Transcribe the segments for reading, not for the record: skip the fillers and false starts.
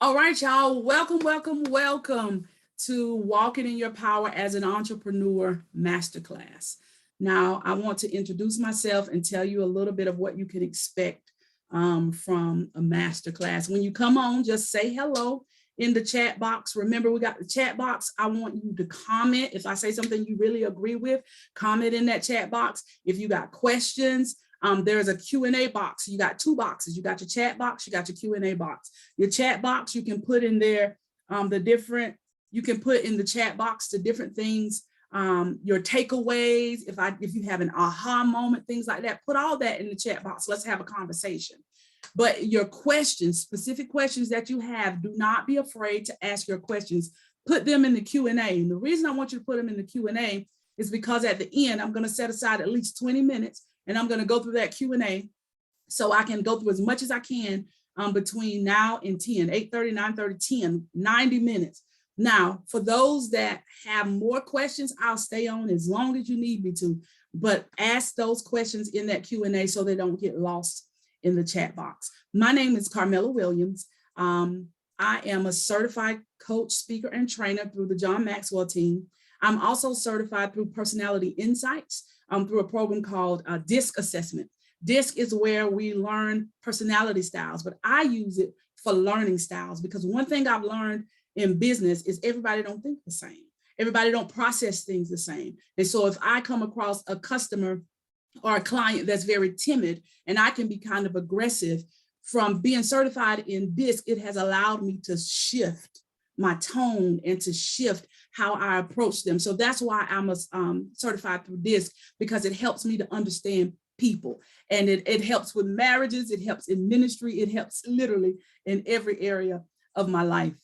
All right, y'all. Welcome to Walking in Your Power as an Entrepreneur Masterclass. Now, I want to introduce myself and tell you a little bit of what you can expect from a masterclass. When you come on, just say hello in the chat box. Remember, we got the chat box. I want you to comment. If I say something you really agree with, comment in that chat box. If you got questions, there's a Q&A box. You got two boxes. You got your chat box, you got your Q&A box. Your chat box, you can put in there you can put in the chat box the different things, your takeaways, if you have an aha moment, things like that, put all that in the chat box. Let's have a conversation. But your questions, specific questions that you have, do not be afraid to ask your questions. Put them in the Q&A. And the reason I want you to put them in the Q&A is because at the end, I'm going to set aside at least 20 minutes and I'm going to go through that Q&A so I can go through as much as I can between now and 10, 8:30, 9:30, 10, 90 minutes. Now, for those that have more questions, I'll stay on as long as you need me to, but ask those questions in that Q&A so they don't get lost in the chat box. My name is Carmela Williams. I am a certified coach, speaker, and trainer through the John Maxwell team. I'm also certified through Personality Insights through a program called DISC Assessment. DISC is where we learn personality styles, but I use it for learning styles because one thing I've learned in business is everybody don't think the same. Everybody don't process things the same. And so if I come across a customer or a client that's very timid and I can be kind of aggressive, from being certified in DISC, it has allowed me to shift my tone and to shift how I approach them. So that's why I'm certified through DISC, because it helps me to understand people. And it helps with marriages, it helps in ministry, it helps literally in every area of my life.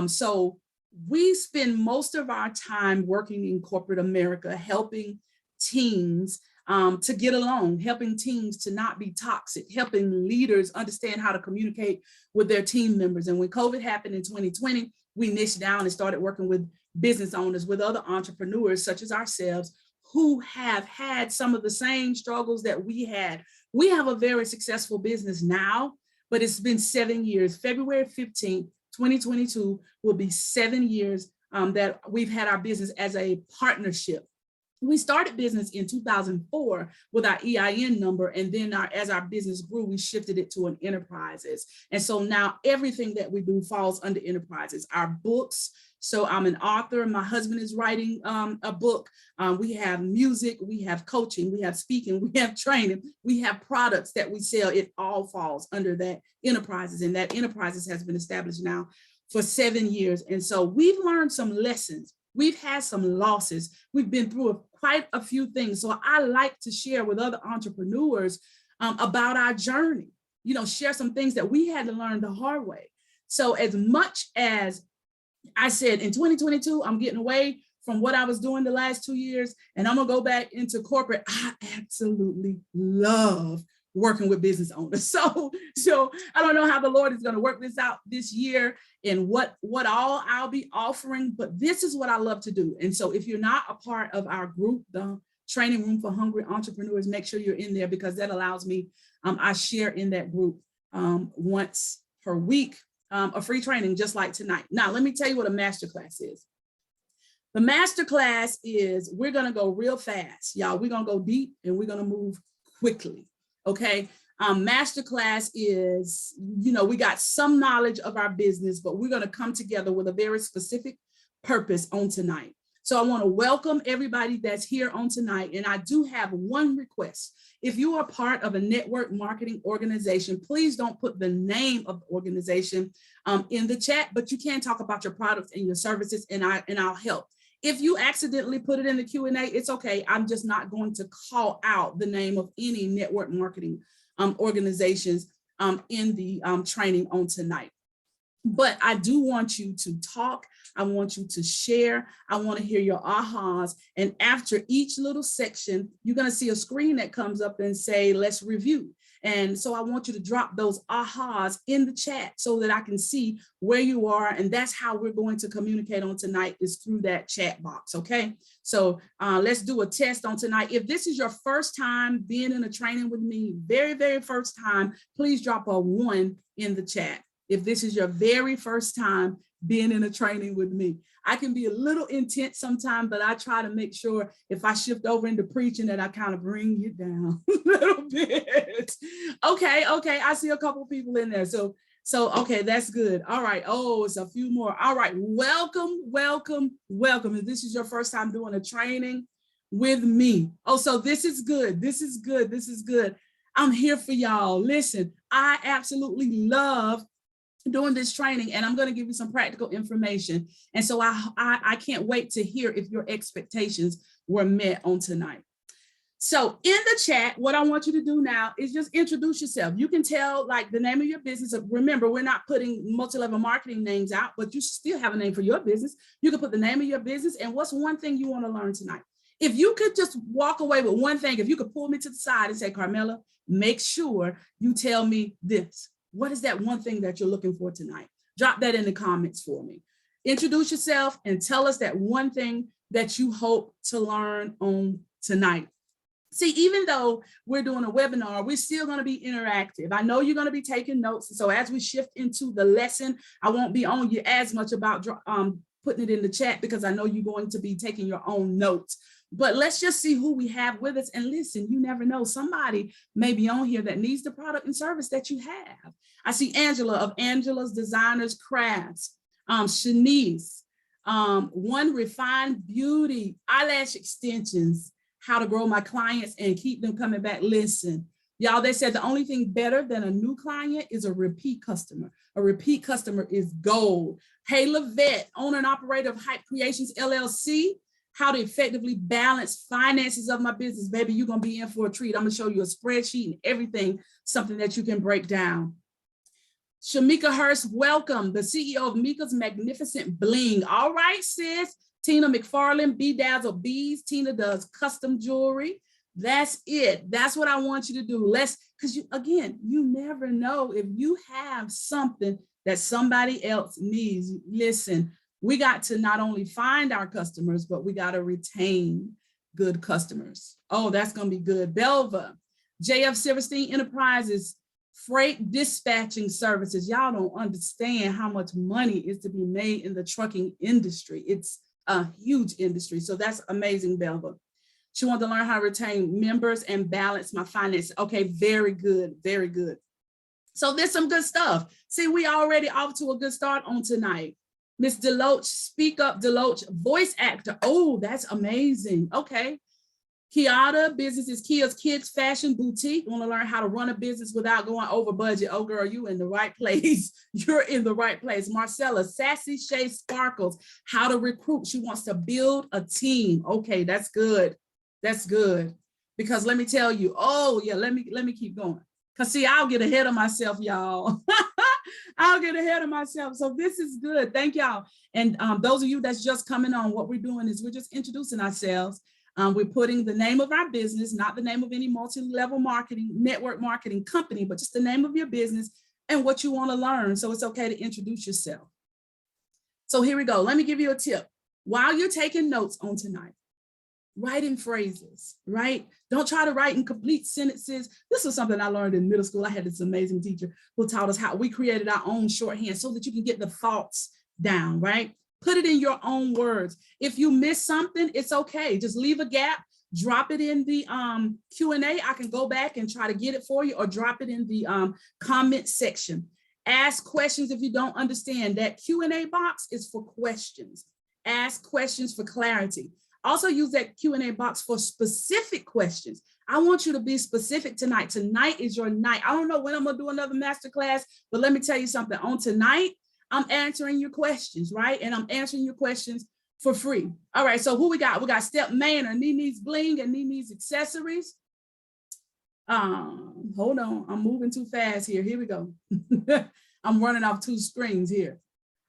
So we spend most of our time working in corporate America, helping teams to get along, helping teams to not be toxic, helping leaders understand how to communicate with their team members. And when COVID happened in 2020, we niched down and started working with business owners, with other entrepreneurs such as ourselves, who have had some of the same struggles that we had. We have a very successful business now, but it's been 7 years. February 15th, 2022 will be 7 years that we've had our business as a partnership. We started business in 2004 with our EIN number, and then as our business grew, we shifted it to an enterprises. And so now everything that we do falls under enterprises. Our books, so I'm an author, my husband is writing a book. We have music, we have coaching, we have speaking, we have training, we have products that we sell. It all falls under that enterprises, and that enterprises has been established now for 7 years. And so we've learned some lessons. We've had some losses. We've been through quite a few things. So I like to share with other entrepreneurs about our journey, share some things that we had to learn the hard way. So as much as I said, in 2022, I'm getting away from what I was doing the last 2 years, and I'm gonna go back into corporate. I absolutely love working with business owners. So I don't know how the Lord is going to work this out this year and what all I'll be offering, but this is what I love to do. And so if you're not a part of our group, the Training Room for Hungry Entrepreneurs, make sure you're in there, because that allows me, I share in that group once per week, a free training just like tonight. Now, let me tell you what a masterclass is. The masterclass is, we're going to go real fast, y'all. We're going to go deep and we're going to move quickly. Okay. Masterclass is, we got some knowledge of our business, but we're going to come together with a very specific purpose on tonight. So I want to welcome everybody that's here on tonight. And I do have one request. If you are part of a network marketing organization, please don't put the name of the organization in the chat, but you can talk about your products and your services, and I'll help. If you accidentally put it in the Q&A, it's okay. I'm just not going to call out the name of any network marketing organizations in the training on tonight. But I do want you to talk. I want you to share. I want to hear your ahas. And after each little section, you're going to see a screen that comes up and say, let's review. And so I want you to drop those ahas in the chat so that I can see where you are. And that's how we're going to communicate on tonight, is through that chat box. Okay. So let's do a test on tonight. If this is your first time being in a training with me, very, very first time, please drop a 1 in the chat. if this is your very first time being in a training with me. I can be a little intense sometimes, but I try to make sure if I shift over into preaching that I kind of bring it down a little bit. Okay, I see a couple people in there. So okay, that's good. All right. Oh, it's a few more. All right. Welcome. If this is your first time doing a training with me. Oh, so this is good. This is good. I'm here for y'all. Listen, I absolutely love doing this training, and I'm going to give you some practical information. And so I can't wait to hear if your expectations were met on tonight. So in the chat, what I want you to do now is just introduce yourself. You can tell like the name of your business. Remember, we're not putting multi-level marketing names out, but you still have a name for your business. You can put the name of your business and what's one thing you want to learn tonight. If you could just walk away with one thing, if you could pull me to the side and say, Carmela, make sure you tell me this. What is that one thing that you're looking for tonight? Drop that in the comments for me. Introduce yourself and tell us that one thing that you hope to learn on tonight. See, even though we're doing a webinar, we're still going to be interactive. I know you're going to be taking notes. So as we shift into the lesson, I won't be on you as much about putting it in the chat because I know you're going to be taking your own notes. But let's just see who we have with us. And listen, you never know. Somebody may be on here that needs the product and service that you have. I see Angela of Angela's Designers Crafts, Shanice, One Refined Beauty, eyelash extensions, how to grow my clients and keep them coming back. Listen, y'all, they said the only thing better than a new client is a repeat customer. A repeat customer is gold. Hey, Lavette, owner and operator of Hype Creations, LLC, how to effectively balance finances of my business. Baby, you're going to be in for a treat. I'm going to show you a spreadsheet and everything, something that you can break down. Shamika Hurst, welcome, the CEO of Mika's Magnificent Bling. All right, sis. Tina McFarland, Bedazzle Bees. Tina does custom jewelry. That's it. That's what I want you to do. Because again, you never know if you have something that somebody else needs. Listen, we got to not only find our customers, but we got to retain good customers. Oh, that's going to be good. Belva, JF Silverstein Enterprises, freight dispatching services. Y'all don't understand how much money is to be made in the trucking industry. It's a huge industry. So that's amazing, Belva. She wanted to learn how to retain members and balance my finances. Okay, very good, very good. So there's some good stuff. See, we already off to a good start on tonight. Miss Deloach, Speak Up Deloach, voice actor. Oh, that's amazing. Okay. Kiata, business is Kia's Kids Fashion Boutique. Want to learn how to run a business without going over budget. Oh, girl, you in the right place. You're in the right place. Marcella, Sassy Shay Sparkles, how to recruit. She wants to build a team. Okay, that's good. That's good. Because let me tell you, oh yeah, let me keep going. Because see, I'll get ahead of myself, y'all. I'll get ahead of myself. So this is good. Thank y'all. And those of you that's just coming on, what we're doing is we're just introducing ourselves. We're putting the name of our business, not the name of any multi-level marketing, network marketing company, but just the name of your business and what you want to learn. So it's okay to introduce yourself. So here we go. Let me give you a tip. While you're taking notes on tonight, write in phrases, right? Don't try to write in complete sentences. This was something I learned in middle school. I had this amazing teacher who taught us how we created our own shorthand so that you can get the thoughts down, right? Put it in your own words. If you miss something, it's okay. Just leave a gap, drop it in the Q&A. I can go back and try to get it for you, or drop it in the comment section. Ask questions if you don't understand. That Q&A box is for questions. Ask questions for clarity. Also use that Q&A box for specific questions. I want you to be specific tonight. Tonight is your night. I don't know when I'm going to do another masterclass, but let me tell you something. On tonight, I'm answering your questions, right? And I'm answering your questions for free. All right, so who we got? We got Step Manor, Nini's Bling, and Nini's Accessories. Hold on, I'm moving too fast here. Here we go. I'm running off two screens here.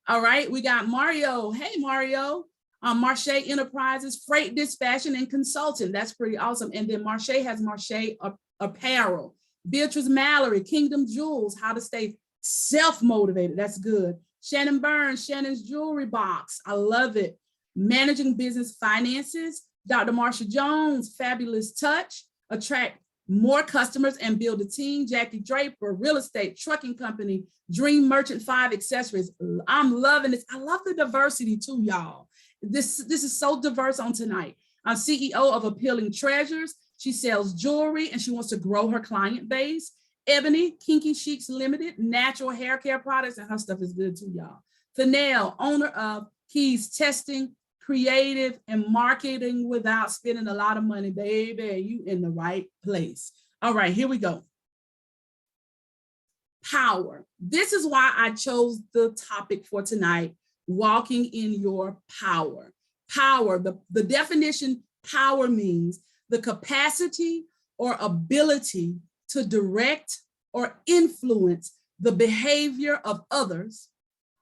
All right, we got Mario. Hey, Mario. Marche Enterprises, Freight Dispatching and Consulting. That's pretty awesome. And then Marche has Marche Apparel. Beatrice Mallory, Kingdom Jewels, how to stay self-motivated. That's good. Shannon Burns, Shannon's Jewelry Box. I love it. Managing Business Finances. Dr. Marsha Jones, Fabulous Touch. Attract more customers and build a team. Jackie Draper, real estate, trucking company, Dream Merchant 5 accessories. I'm loving this. I love the diversity too, y'all. This is so diverse on tonight. I'm CEO of Appealing Treasures. She sells jewelry and she wants to grow her client base. Ebony, Kinky Chics Limited, natural hair care products, and her stuff is good too, y'all. Fennell, owner of Keys Testing, creative and marketing without spending a lot of money. Baby, you in the right place. All right, here we go. Power. This is why I chose the topic for tonight, walking in your power. Power, the definition, power means the capacity or ability to direct or influence the behavior of others,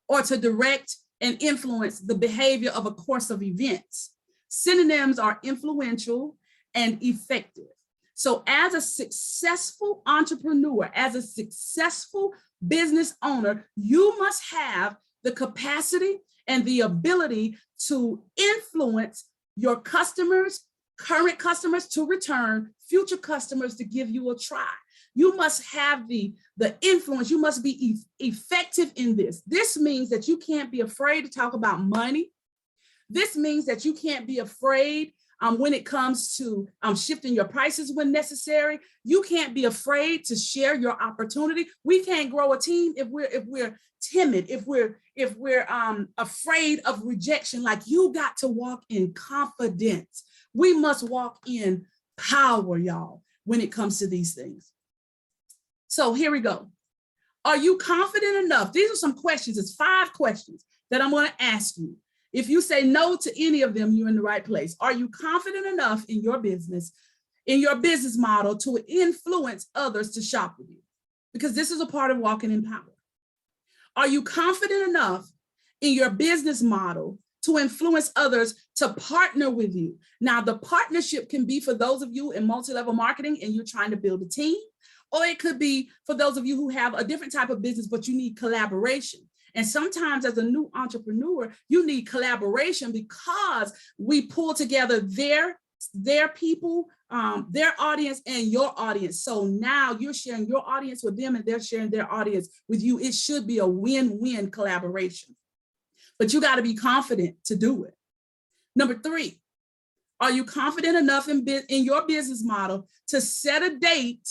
or to direct and influence the behavior of a course of events. Synonyms are influential and effective. So as a successful entrepreneur, as a successful business owner, you must have the capacity and the ability to influence your customers, current customers to return, future customers to give you a try. You must have the influence. You must be effective in this. This means that you can't be afraid to talk about money. This means that you can't be afraid when it comes to shifting your prices when necessary. You can't be afraid to share your opportunity. We can't grow a team if we're timid, if we're afraid of rejection. Like, you got to walk in confidence. We must walk in power, y'all, when it comes to these things. So here we go. Are you confident enough? These are some questions. It's 5 questions that I'm going to ask you. If you say no to any of them, you're in the right place. Are you confident enough in your business model to influence others to shop with you? Because this is a part of walking in power. Are you confident enough in your business model to influence others to partner with you? Now, the partnership can be for those of you in multi-level marketing and you're trying to build a team, or it could be for those of you who have a different type of business, but you need collaboration. And sometimes as a new entrepreneur, you need collaboration because we pull together their people, their audience and your audience. So now you're sharing your audience with them and they're sharing their audience with you. It should be a win-win collaboration, but you got to be confident to do it. Number 3, are you confident enough in your business model to set a date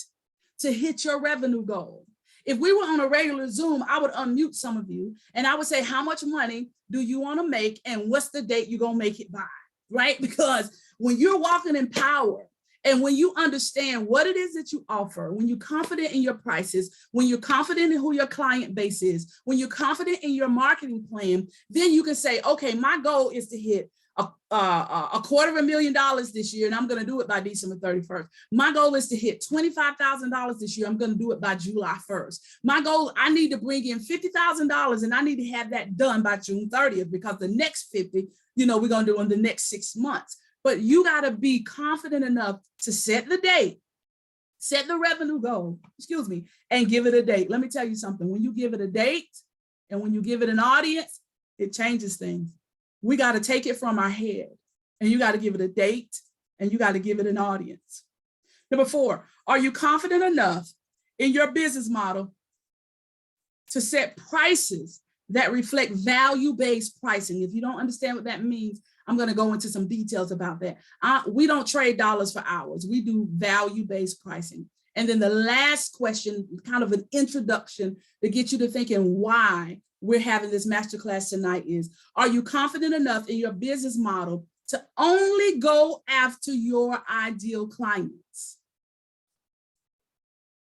to hit your revenue goal? If we were on a regular Zoom, I would unmute some of you and I would say, how much money do you want to make and what's the date you're going to make it by, right? Because when you're walking in power and when you understand what it is that you offer, when you're confident in your prices, when you're confident in who your client base is, when you're confident in your marketing plan, then you can say, okay, my goal is to hit $250,000 this year, and I'm going to do it by December 31st. My goal is to hit $25,000 this year. I'm going to do it by July 1st. My goal, I need to bring in $50,000 and I need to have that done by June 30th because the next 50, we're going to do in the next 6 months. But you got to be confident enough to set the date, set the revenue goal, and give it a date. Let me tell you something. When you give it a date and when you give it an audience, it changes things. We got to take it from our head and you got to give it a date and you got to give it an audience. Number 4, are you confident enough in your business model to set prices that reflect value-based pricing? If you don't understand what that means, I'm going to go into some details about that. We don't trade dollars for hours. We do value-based pricing. And then the last question, kind of an introduction to get you to thinking why we're having this masterclass tonight is, are you confident enough in your business model to only go after your ideal clients?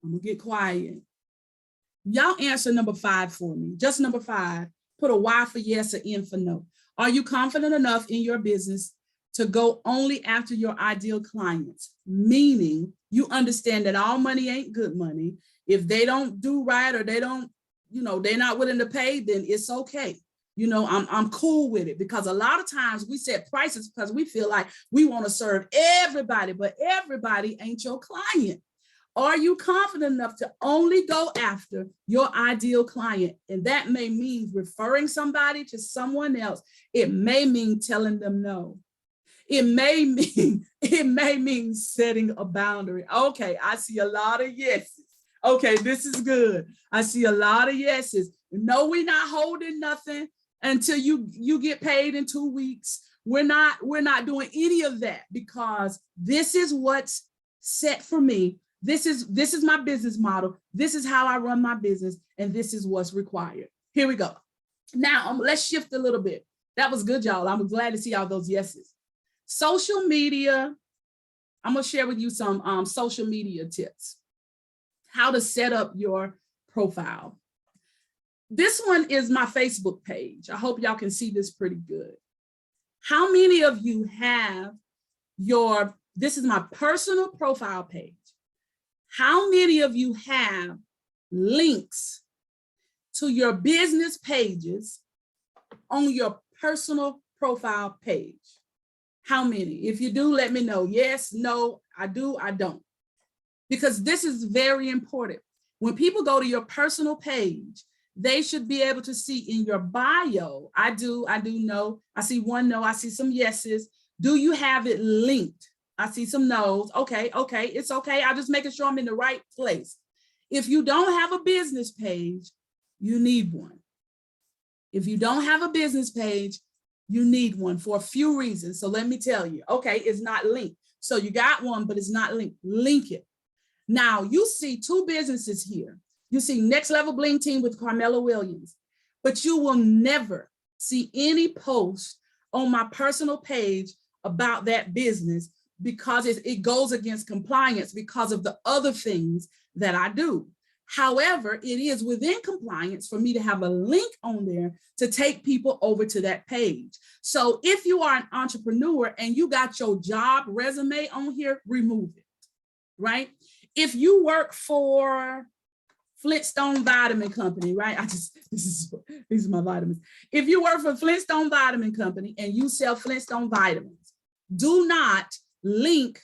I'm gonna get quiet. Y'all answer number 5 for me. Just number 5. Put a Y for yes or N for no. Are you confident enough in your business to go only after your ideal clients? Meaning you understand that all money ain't good money. If they don't do right or they don't, they're not willing to pay, then it's okay. I'm cool with it, because a lot of times we set prices because we feel like we want to serve everybody, but everybody ain't your client. Are you confident enough to only go after your ideal client? And that may mean referring somebody to someone else. It may mean telling them no. It may mean setting a boundary. Okay, I see a lot of yeses. Okay, this is good. I see a lot of yeses. No, we're not holding nothing until you get paid in 2 weeks. We're not doing any of that, because this is what's set for me. This is my business model. This is how I run my business, and this is what's required. Here we go. Now, let's shift a little bit. That was good, y'all. I'm glad to see all those yeses. Social media. I'm going to share with you some social media tips. How to set up your profile. This one is my Facebook page. I hope y'all can see this pretty good. How many of you have this is my personal profile page. How many of you have links to your business pages on your personal profile page? How many? If you do, let me know. Yes, no, I do, I don't. Because this is very important. When people go to your personal page, they should be able to see in your bio. I do know. I see one no, I see some yeses. Do you have it linked? I see some no's. Okay, it's okay. I'm just making sure I'm in the right place. If you don't have a business page, you need one. If you don't have a business page, you need one for a few reasons. So let me tell you. Okay, it's not linked. So you got one, but it's not linked. Link it. Now you see two businesses here. You see Next Level Bling Team with Carmela Williams, but you will never see any post on my personal page about that business, because it goes against compliance because of the other things that I do. However, it is within compliance for me to have a link on there to take people over to that page. So if you are an entrepreneur and you got your job resume on here, remove it, right? If you work for Flintstone Vitamin Company, right? These are my vitamins. If you work for Flintstone Vitamin Company and you sell Flintstone vitamins, do not link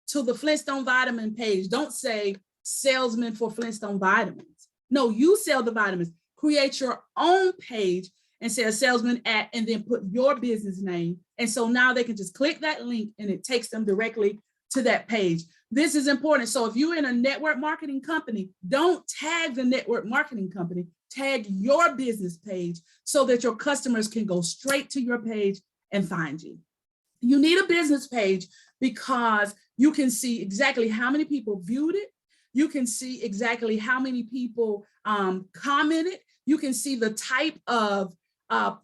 to the Flintstone Vitamin page. Don't say salesman for Flintstone Vitamins. No, you sell the vitamins. Create your own page and say a salesman at, and then put your business name. And so now they can just click that link and it takes them directly to that page. This is important. So if you're in a network marketing company, don't tag the network marketing company, tag your business page so that your customers can go straight to your page and find you. You need a business page because you can see exactly how many people viewed it. You can see exactly how many people commented. You can see the type of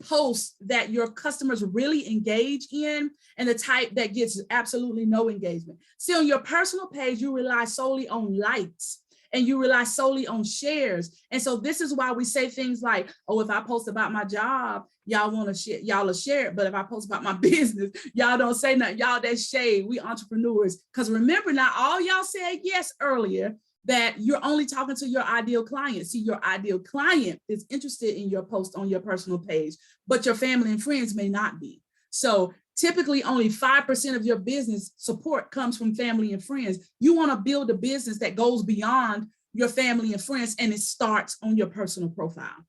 posts that your customers really engage in and the type that gets absolutely no engagement. See, on your personal page, you rely solely on likes and you rely solely on shares. And so this is why we say things like, oh, if I post about my job, y'all want to share, y'all will share it. But if I post about my business, y'all don't say nothing. Y'all, that's shade. We entrepreneurs. Because remember now, all y'all said yes earlier, that you're only talking to your ideal client. See, your ideal client is interested in your post on your personal page, but your family and friends may not be. So typically only 5% of your business support comes from family and friends. You want to build a business that goes beyond your family and friends, and it starts on your personal profile.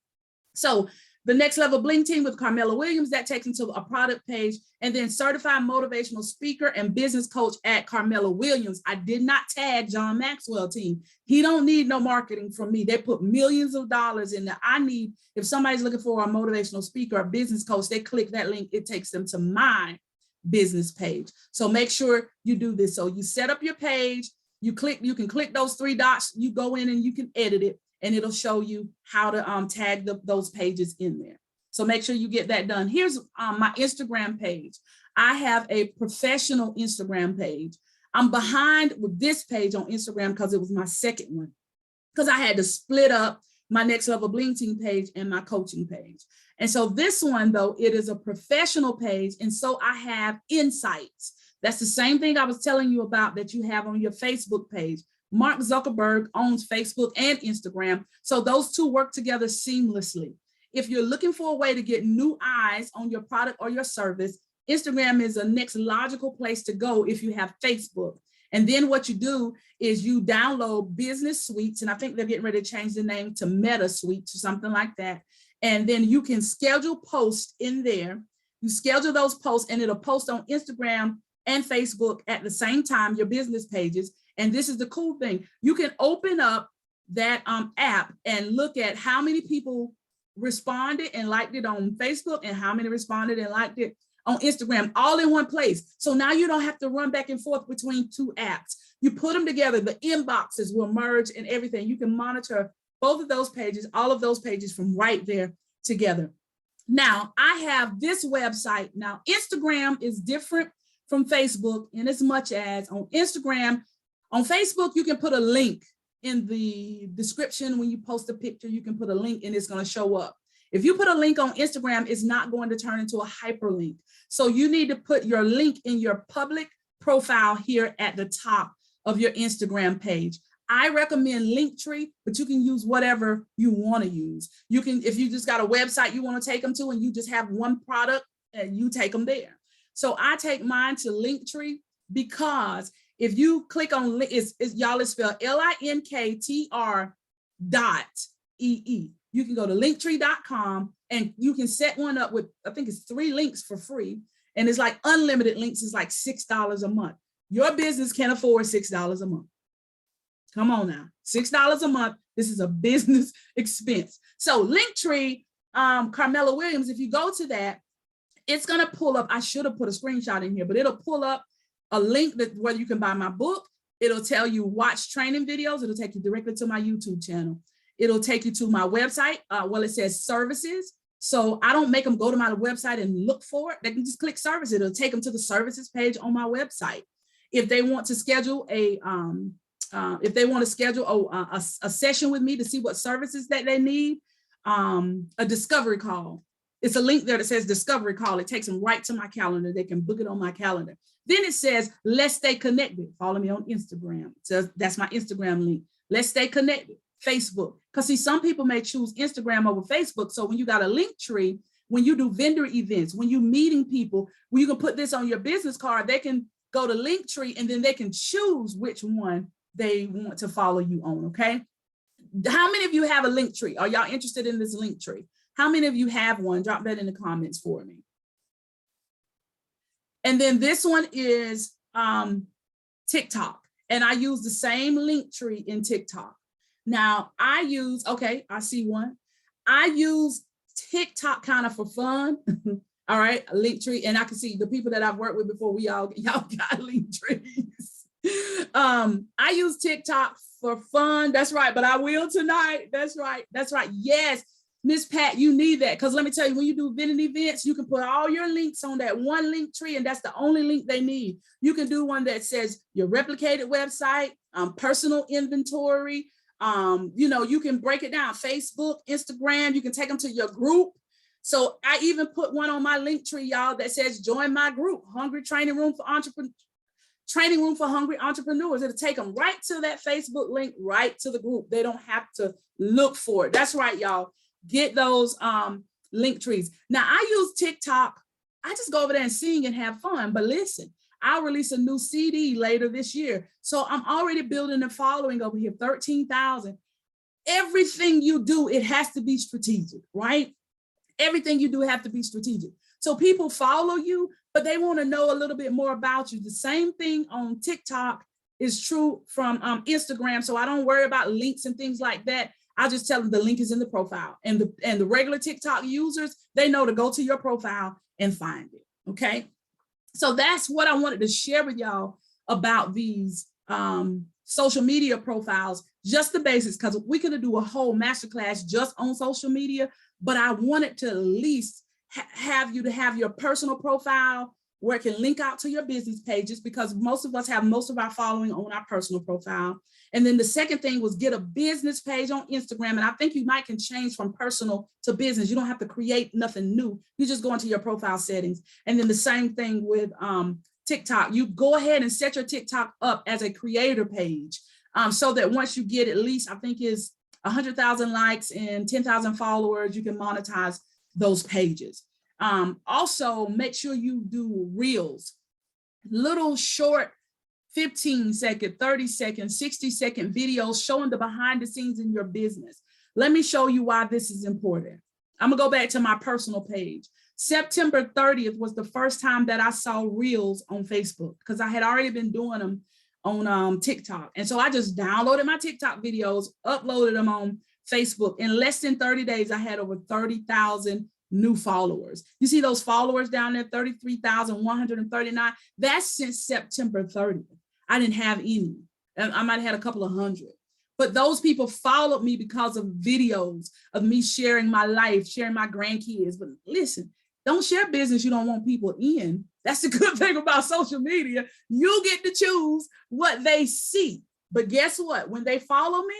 So the Next Level Bling Team with Carmela Williams, that takes them to a product page, and then certified motivational speaker and business coach at Carmela Williams. I did not tag John Maxwell team. He don't need no marketing from me. They put millions of dollars in there. I need, if somebody's looking for a motivational speaker, a business coach, they click that link, it takes them to my business page. So make sure you do this. So you set up your page, you can click those 3 dots, you go in and you can edit it, and it'll show you how to tag those pages in there. So make sure you get that done. Here's my Instagram page. I have a professional Instagram page. I'm behind with this page on Instagram because it was my second one, because I had to split up my Next Level Bling Team page and my coaching page. And so this one, though, it is a professional page. And so I have insights. That's the same thing I was telling you about that you have on your Facebook page. Mark Zuckerberg owns Facebook and Instagram, so those two work together seamlessly. If you're looking for a way to get new eyes on your product or your service, Instagram is the next logical place to go if you have Facebook. And then what you do is you download business suites, and I think they're getting ready to change the name to Meta Suites or something like that. And then you can schedule posts in there. You schedule those posts and it'll post on Instagram and Facebook at the same time, your business pages. And this is the cool thing. You can open up that app and look at how many people responded and liked it on Facebook and how many responded and liked it on Instagram, all in one place. So now you don't have to run back and forth between two apps. You put them together, the inboxes will merge and everything. You can monitor both of those pages, all of those pages from right there together. Now, I have this website. Now, Instagram is different from Facebook in as much as on Instagram, on Facebook, you can put a link in the description. When you post a picture, you can put a link and it's going to show up. If you put a link on Instagram, it's not going to turn into a hyperlink. So you need to put your link in your public profile here at the top of your Instagram page. I recommend Linktree, but you can use whatever you want to use. You can, if you just got a website you want to take them to and you just have one product, you take them there. So I take mine to Linktree because if you click on, y'all, it's spelled linktr.ee. You can go to linktree.com and you can set one up with, I think it's 3 links for free. And it's like unlimited links. It's like $6 a month. Your business can afford $6 a month. Come on now, $6 a month. This is a business expense. So Linktree, Carmela Williams, if you go to that, it's going to pull up, I should have put a screenshot in here, but it'll pull up a link that where you can buy my book. It'll tell you watch training videos. It'll take you directly to my YouTube channel. It'll take you to my website. Well, it says services. So I don't make them go to my website and look for it. They can just click services. It'll take them to the services page on my website. If they want to schedule a session with me to see what services that they need, a discovery call. It's a link there that says discovery call. It takes them right to my calendar. They can book it on my calendar. Then it says, let's stay connected. Follow me on Instagram. So that's my Instagram link. Let's stay connected. Facebook. Because see, some people may choose Instagram over Facebook. So when you got a Linktree, when you do vendor events, when you're meeting people, when you can put this on your business card, they can go to Linktree and then they can choose which one they want to follow you on, okay? How many of you have a Linktree? Are y'all interested in this Linktree? How many of you have one? Drop that in the comments for me. And then this one is TikTok. And I use the same Linktree in TikTok. Now I use, okay, I see one. I use TikTok kind of for fun. All right, Linktree. And I can see the people that I've worked with before, y'all got Linktrees. I use TikTok for fun. That's right. But I will tonight. That's right. That's right. Yes. Miss Pat, you need that. Because let me tell you, when you do vending events, you can put all your links on that one Linktree, and that's the only link they need. You can do one that says your replicated website, personal inventory. You know, you can break it down. Facebook, Instagram, you can take them to your group. So I even put one on my Linktree, y'all, that says join my group, Hungry Training Room for Entrepreneurs. Training Room for Hungry Entrepreneurs. It'll take them right to that Facebook link, right to the group. They don't have to look for it. That's right, y'all. Get those Linktrees. Now I use TikTok. I just go over there and sing and have fun. But listen, I'll release a new CD later this year. So I'm already building a following over here, 13,000. Everything you do, it has to be strategic, right? Everything you do have to be strategic. So people follow you, but they want to know a little bit more about you. The same thing on TikTok is true from Instagram. So I don't worry about links and things like that. I just tell them the link is in the profile, and the regular TikTok users, they know to go to your profile and find it. Okay. So that's what I wanted to share with y'all about these social media profiles, just the basics, because we could do a whole masterclass just on social media, but I wanted to at least have you to have your personal profile where it can link out to your business pages, because most of us have most of our following on our personal profile. And then the second thing was get a business page on Instagram. And I think you might can change from personal to business. You don't have to create nothing new. You just go into your profile settings. And then the same thing with TikTok. You go ahead and set your TikTok up as a creator page so that once you get at least, I think is 100,000 likes and 10,000 followers, you can monetize those pages. Also, make sure you do reels, little short 15-second, 30-second, 60-second videos showing the behind the scenes in your business. Let me show you why this is important. I'm gonna go back to my personal page. September 30th was the first time that I saw reels on Facebook, because I had already been doing them on TikTok. And so I just downloaded my TikTok videos, uploaded them on Facebook. In less than 30 days, I had over 30,000 new followers. You see those followers down there, 33,139. That's since September 30th. I didn't have any. I might have had a couple of hundred. But those people followed me because of videos of me sharing my life, sharing my grandkids. But listen, don't share business you don't want people in. That's the good thing about social media. You get to choose what they see. But guess what? When they follow me,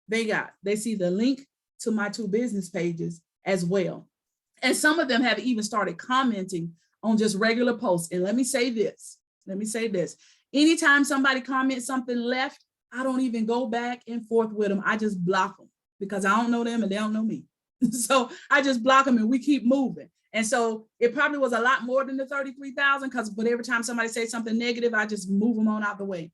they see the link to my 2 business pages as well. And some of them have even started commenting on just regular posts. And let me say this. Anytime somebody comments something left, I don't even go back and forth with them. I just block them because I don't know them and they don't know me. So I just block them and we keep moving. And so it probably was a lot more than the 33,000, but every time somebody says something negative, I just move them on out the way.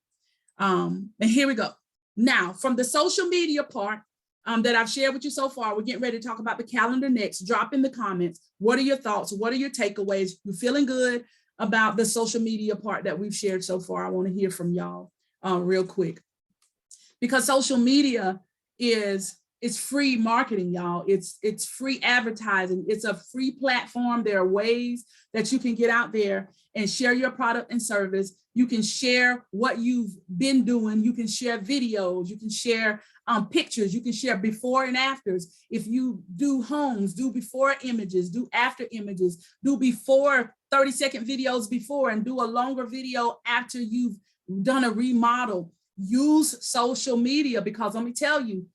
And here we go. Now, from the social media part that I've shared with you so far, we're getting ready to talk about the calendar next. Drop in the comments. What are your thoughts? What are your takeaways? You feeling good about the social media part that we've shared so far? I want to hear from y'all real quick. Because social media is free marketing, y'all. It's free advertising. It's a free platform. There are ways that you can get out there and share your product and service. You can share what you've been doing. You can share videos. You can share pictures. You can share before and afters. If you do homes, do before images, do after images, do before 30-second videos before, and do a longer video after you've done a remodel. Use social media, because let me tell you,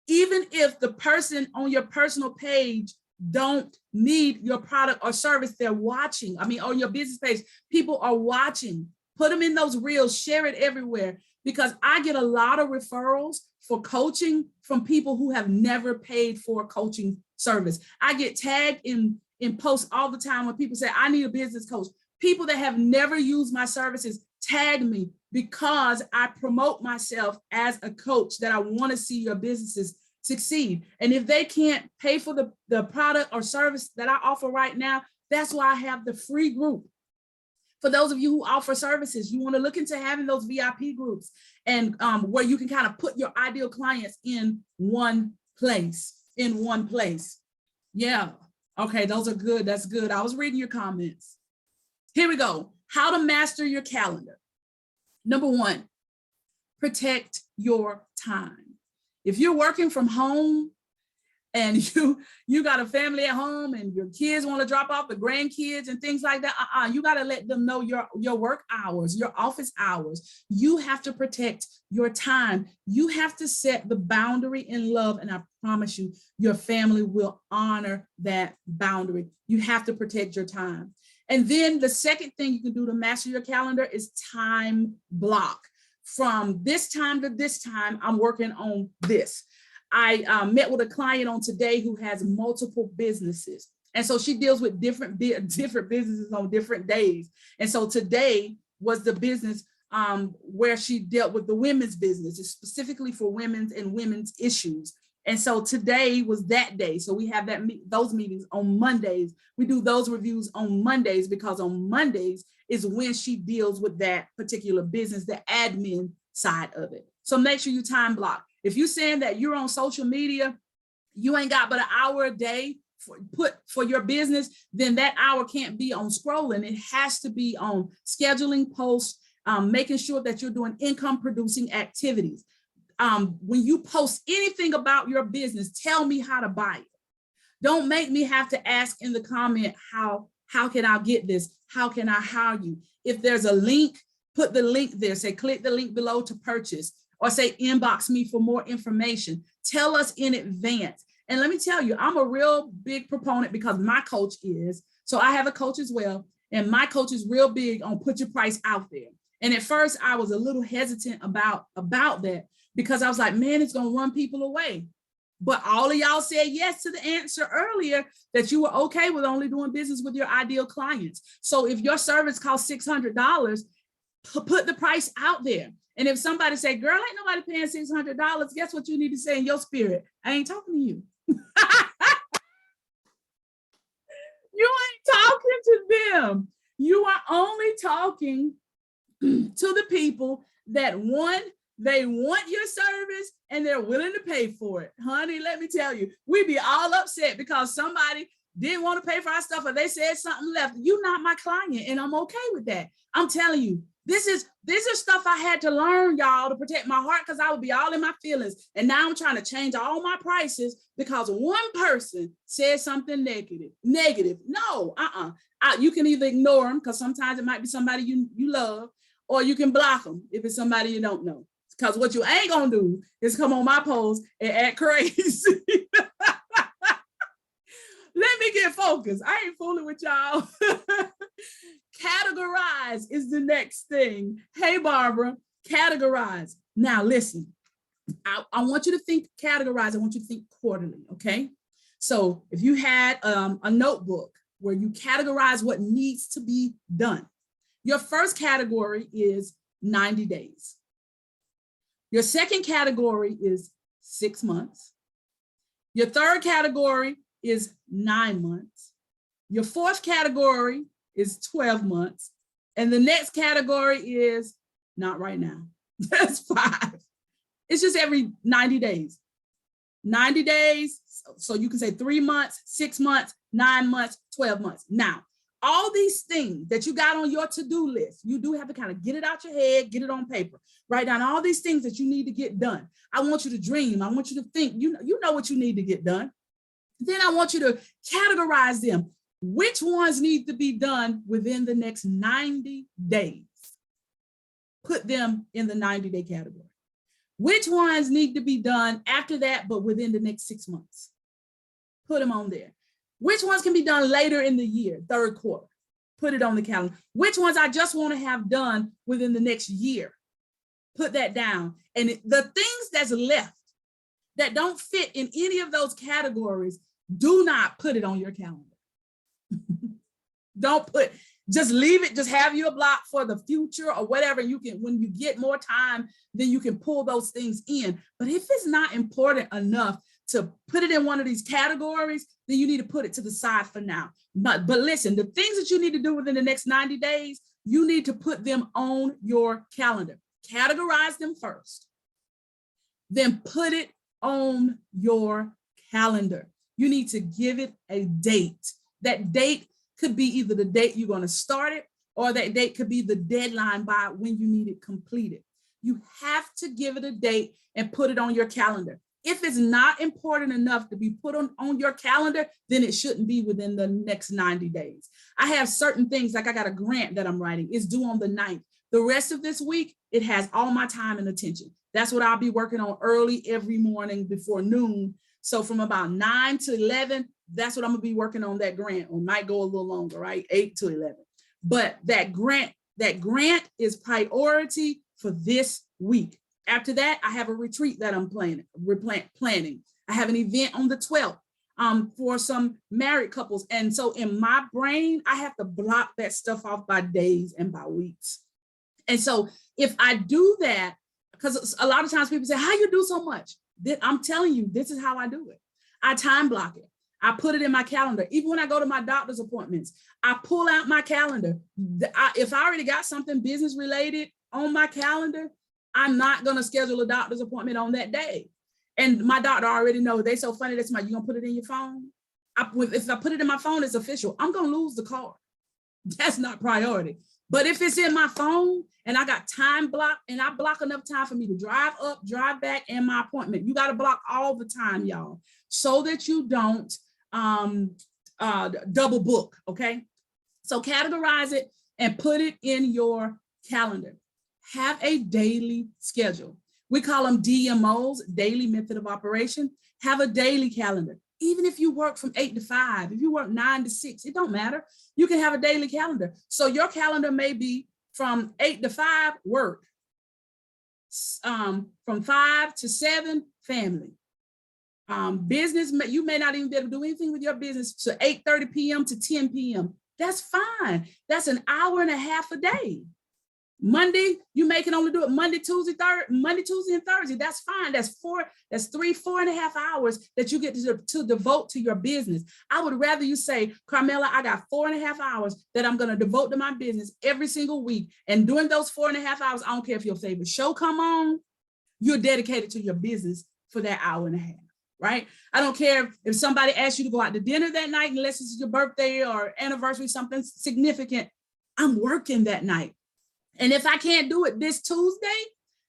even if the person on your personal page don't need your product or service, they're watching. On your business page, people are watching. Put them in those reels, share it everywhere, because I get a lot of referrals for coaching from people who have never paid for a coaching service. I get tagged in posts all the time when people say, I need a business coach. People that have never used my services tag me, because I promote myself as a coach, that I want to see your businesses succeed. And if they can't pay for the product or service that I offer right now, that's why I have the free group. For those of you who offer services, you want to look into having those VIP groups, and where you can kind of put your ideal clients in one place. Yeah. Okay, those are good. That's good. I was reading your comments. Here we go. How to master your calendar. Number 1, protect your time. If you're working from home and you got a family at home and your kids want to drop off the grandkids and things like that, you got to let them know your work hours, your office hours. You have to protect your time. You have to set the boundary in love, and I promise you, your family will honor that boundary. You have to protect your time. And then the second thing you can do to master your calendar is time block. From this time to this time, I'm working on this. I met with a client on today who has multiple businesses. And so she deals with different businesses on different days. And so today was the business where she dealt with the women's business. It's specifically for women's and women's issues. And so today was that day. So we have those meetings on Mondays. We do those reviews on Mondays, because on Mondays is when she deals with that particular business, the admin side of it. So make sure you time block. If you're saying that you're on social media, you ain't got but an hour a day for your business, then that hour can't be on scrolling. It has to be on scheduling posts, making sure that you're doing income producing activities. When you post anything about your business, tell me how to buy it. Don't make me have to ask in the comment, how can I get this? How can I hire you? If there's a link, put the link there. Say, click the link below to purchase, or say, inbox me for more information. Tell us in advance. And let me tell you, I'm a real big proponent, because my coach is. So I have a coach as well. And my coach is real big on put your price out there. And at first I was a little hesitant about that, because I was like, man, it's going to run people away. But all of y'all said yes to the answer earlier, that you were okay with only doing business with your ideal clients. So if your service costs $600, put the price out there. And if somebody say, girl, ain't nobody paying $600, guess what you need to say in your spirit? I ain't talking to you. them. You are only talking to the people that they want your service and they're willing to pay for it. Honey, let me tell you, we'd be all upset because somebody didn't want to pay for our stuff or they said something left. You're not my client, and I'm okay with that. I'm telling you, this is stuff I had to learn, y'all, to protect my heart, because I would be all in my feelings. And now I'm trying to change all my prices because one person said something negative. No, you can either ignore them, because sometimes it might be somebody you love, or you can block them if it's somebody you don't know. Because what you ain't gonna do is come on my post and act crazy. Let me get focused. I ain't fooling with y'all. Categorize is the next thing. Hey, Barbara, categorize. Now, listen, I want you to think categorize. I want you to think quarterly, okay? So if you had a notebook where you categorize what needs to be done, your first category is 90 days. Your second category is 6 months. Your third category is 9 months. Your fourth category is 12 months. And the next category is not right now. That's 5. It's just every 90 days. 90 days. So you can say 3 months, 6 months, 9 months, 12 months. Now, all these things that you got on your to-do list, you do have to kind of get it out your head, get it on paper, write down all these things that you need to get done. I want you to dream. I want you to think. You know what you need to get done. Then I want you to categorize them. Which ones need to be done within the next 90 days? Put them in the 90-day category. Which ones need to be done after that, but within the next 6 months? Put them on there. Which ones can be done later in the year, third quarter? Put it on the calendar. Which ones I just want to have done within the next year? Put that down. And the things that's left that don't fit in any of those categories, do not put it on your calendar. Just leave it, just have your block for the future or whatever. You can, when you get more time, then you can pull those things in. But if it's not important enough to put it in one of these categories, then you need to put it to the side for now. But listen, the things that you need to do within the next 90 days, you need to put them on your calendar. Categorize them first, then put it on your calendar. You need to give it a date. That date could be either the date you're going to start it, or that date could be the deadline by when you need it completed. You have to give it a date and put it on your calendar. If it's not important enough to be put on your calendar, then it shouldn't be within the next 90 days. I have certain things, like I got a grant that I'm writing. It's due on the 9th. The rest of this week, it has all my time and attention. That's what I'll be working on early every morning before noon. So from about 9 to 11, that's what I'm gonna be working on that grant, or might go a little longer, right? 8 to 11. But that grant is priority for this week. After that, I have a retreat that I'm planning. I have an event on the 12th for some married couples. And so in my brain, I have to block that stuff off by days and by weeks. And so if I do that, because a lot of times people say, how you do so much? I'm telling you, this is how I do it. I time block it. I put it in my calendar. Even when I go to my doctor's appointments, I pull out my calendar. If I already got something business related on my calendar, I'm not going to schedule a doctor's appointment on that day. And my doctor already knows. They so funny. That's you going to put it in your phone? If I put it in my phone, it's official. I'm going to lose the card. That's not priority. But if it's in my phone and I got time blocked, and I block enough time for me to drive up, drive back, and my appointment, you got to block all the time, y'all, so that you don't double book, okay? So categorize it and put it in your calendar. Have a daily schedule. We call them DMOs, daily method of operation. Have a daily calendar. Even if you work from 8 to 5, if you work 9 to 6, it don't matter. You can have a daily calendar. So your calendar may be from 8 to 5, work. From 5 to 7, family. Business, you may not even be able to do anything with your business to 8:30 p.m. to 10 p.m. That's fine. That's an hour and a half a day. Monday, you may can only do it Monday, Tuesday, and Thursday. That's fine. That's 4.5 hours that you get to devote to your business. I would rather you say, Carmela, I got 4.5 hours that I'm going to devote to my business every single week. And during those 4.5 hours, I don't care if your favorite show come on, you're dedicated to your business for that hour and a half, right? I don't care if somebody asks you to go out to dinner that night, unless it's your birthday or anniversary, something significant. I'm working that night. And if I can't do it this Tuesday,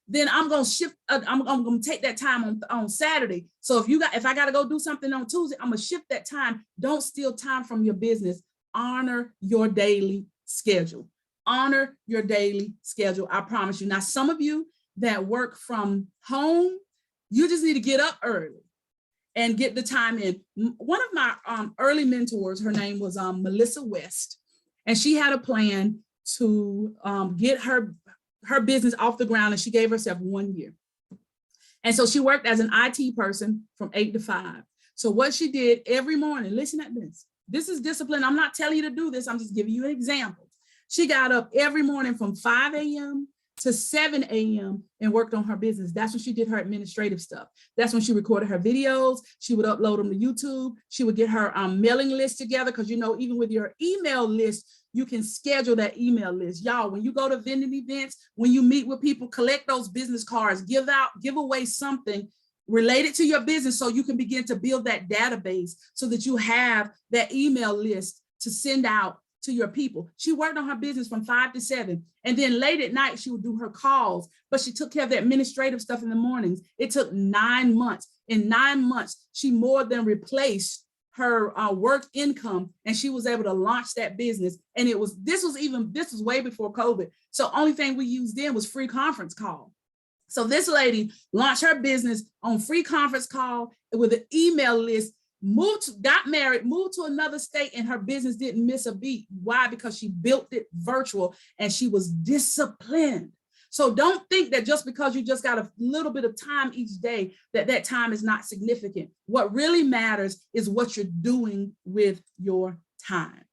then I'm going to shift. I'm going to take that time on Saturday. So if I got to go do something on Tuesday, I'm going to shift that time. Don't steal time from your business. Honor your daily schedule. Honor your daily schedule. I promise you. Now, some of you that work from home, you just need to get up early and get the time in. One of my early mentors, her name was Melissa West, and she had a plan to get her business off the ground, and she gave herself 1 year. And so she worked as an IT person from 8 to 5. So what she did every morning, listen at this. This is discipline. I'm not telling you to do this. I'm just giving you an example. She got up every morning from 5 a.m. to 7 a.m. and worked on her business. That's when she did her administrative stuff. That's when she recorded her videos. She would upload them to YouTube. She would get her mailing list together, because, you know, even with your email list, you can schedule that email list. Y'all, when you go to vending events, when you meet with people, collect those business cards, give away something related to your business, so you can begin to build that database so that you have that email list to send out to your people. She worked on her business from 5 to 7. And then late at night, she would do her calls, but she took care of the administrative stuff in the mornings. It took 9 months. In 9 months, she more than replaced her work income, and she was able to launch that business. And this was way before COVID. So only thing we used then was free conference call. So this lady launched her business on free conference call with an email list, got married, moved to another state, and her business didn't miss a beat. Why? Because she built it virtual and she was disciplined. So don't think that just because you just got a little bit of time each day, that time is not significant. What really matters is what you're doing with your time.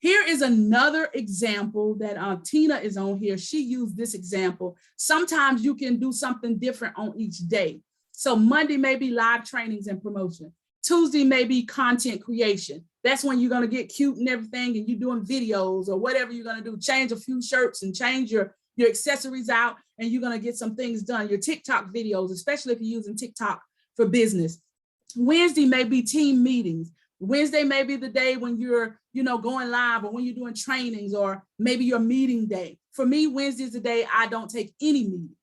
Here is another example that Tina is on here. She used this example. Sometimes you can do something different on each day. So Monday may be live trainings and promotion. Tuesday may be content creation. That's when you're going to get cute and everything, and you're doing videos or whatever you're going to do. Change a few shirts and change your accessories out, and you're going to get some things done. Your TikTok videos, especially if you're using TikTok for business. Wednesday may be team meetings. Wednesday may be the day when you're, going live, or when you're doing trainings, or maybe your meeting day. For me, Wednesday is the day I don't take any meetings.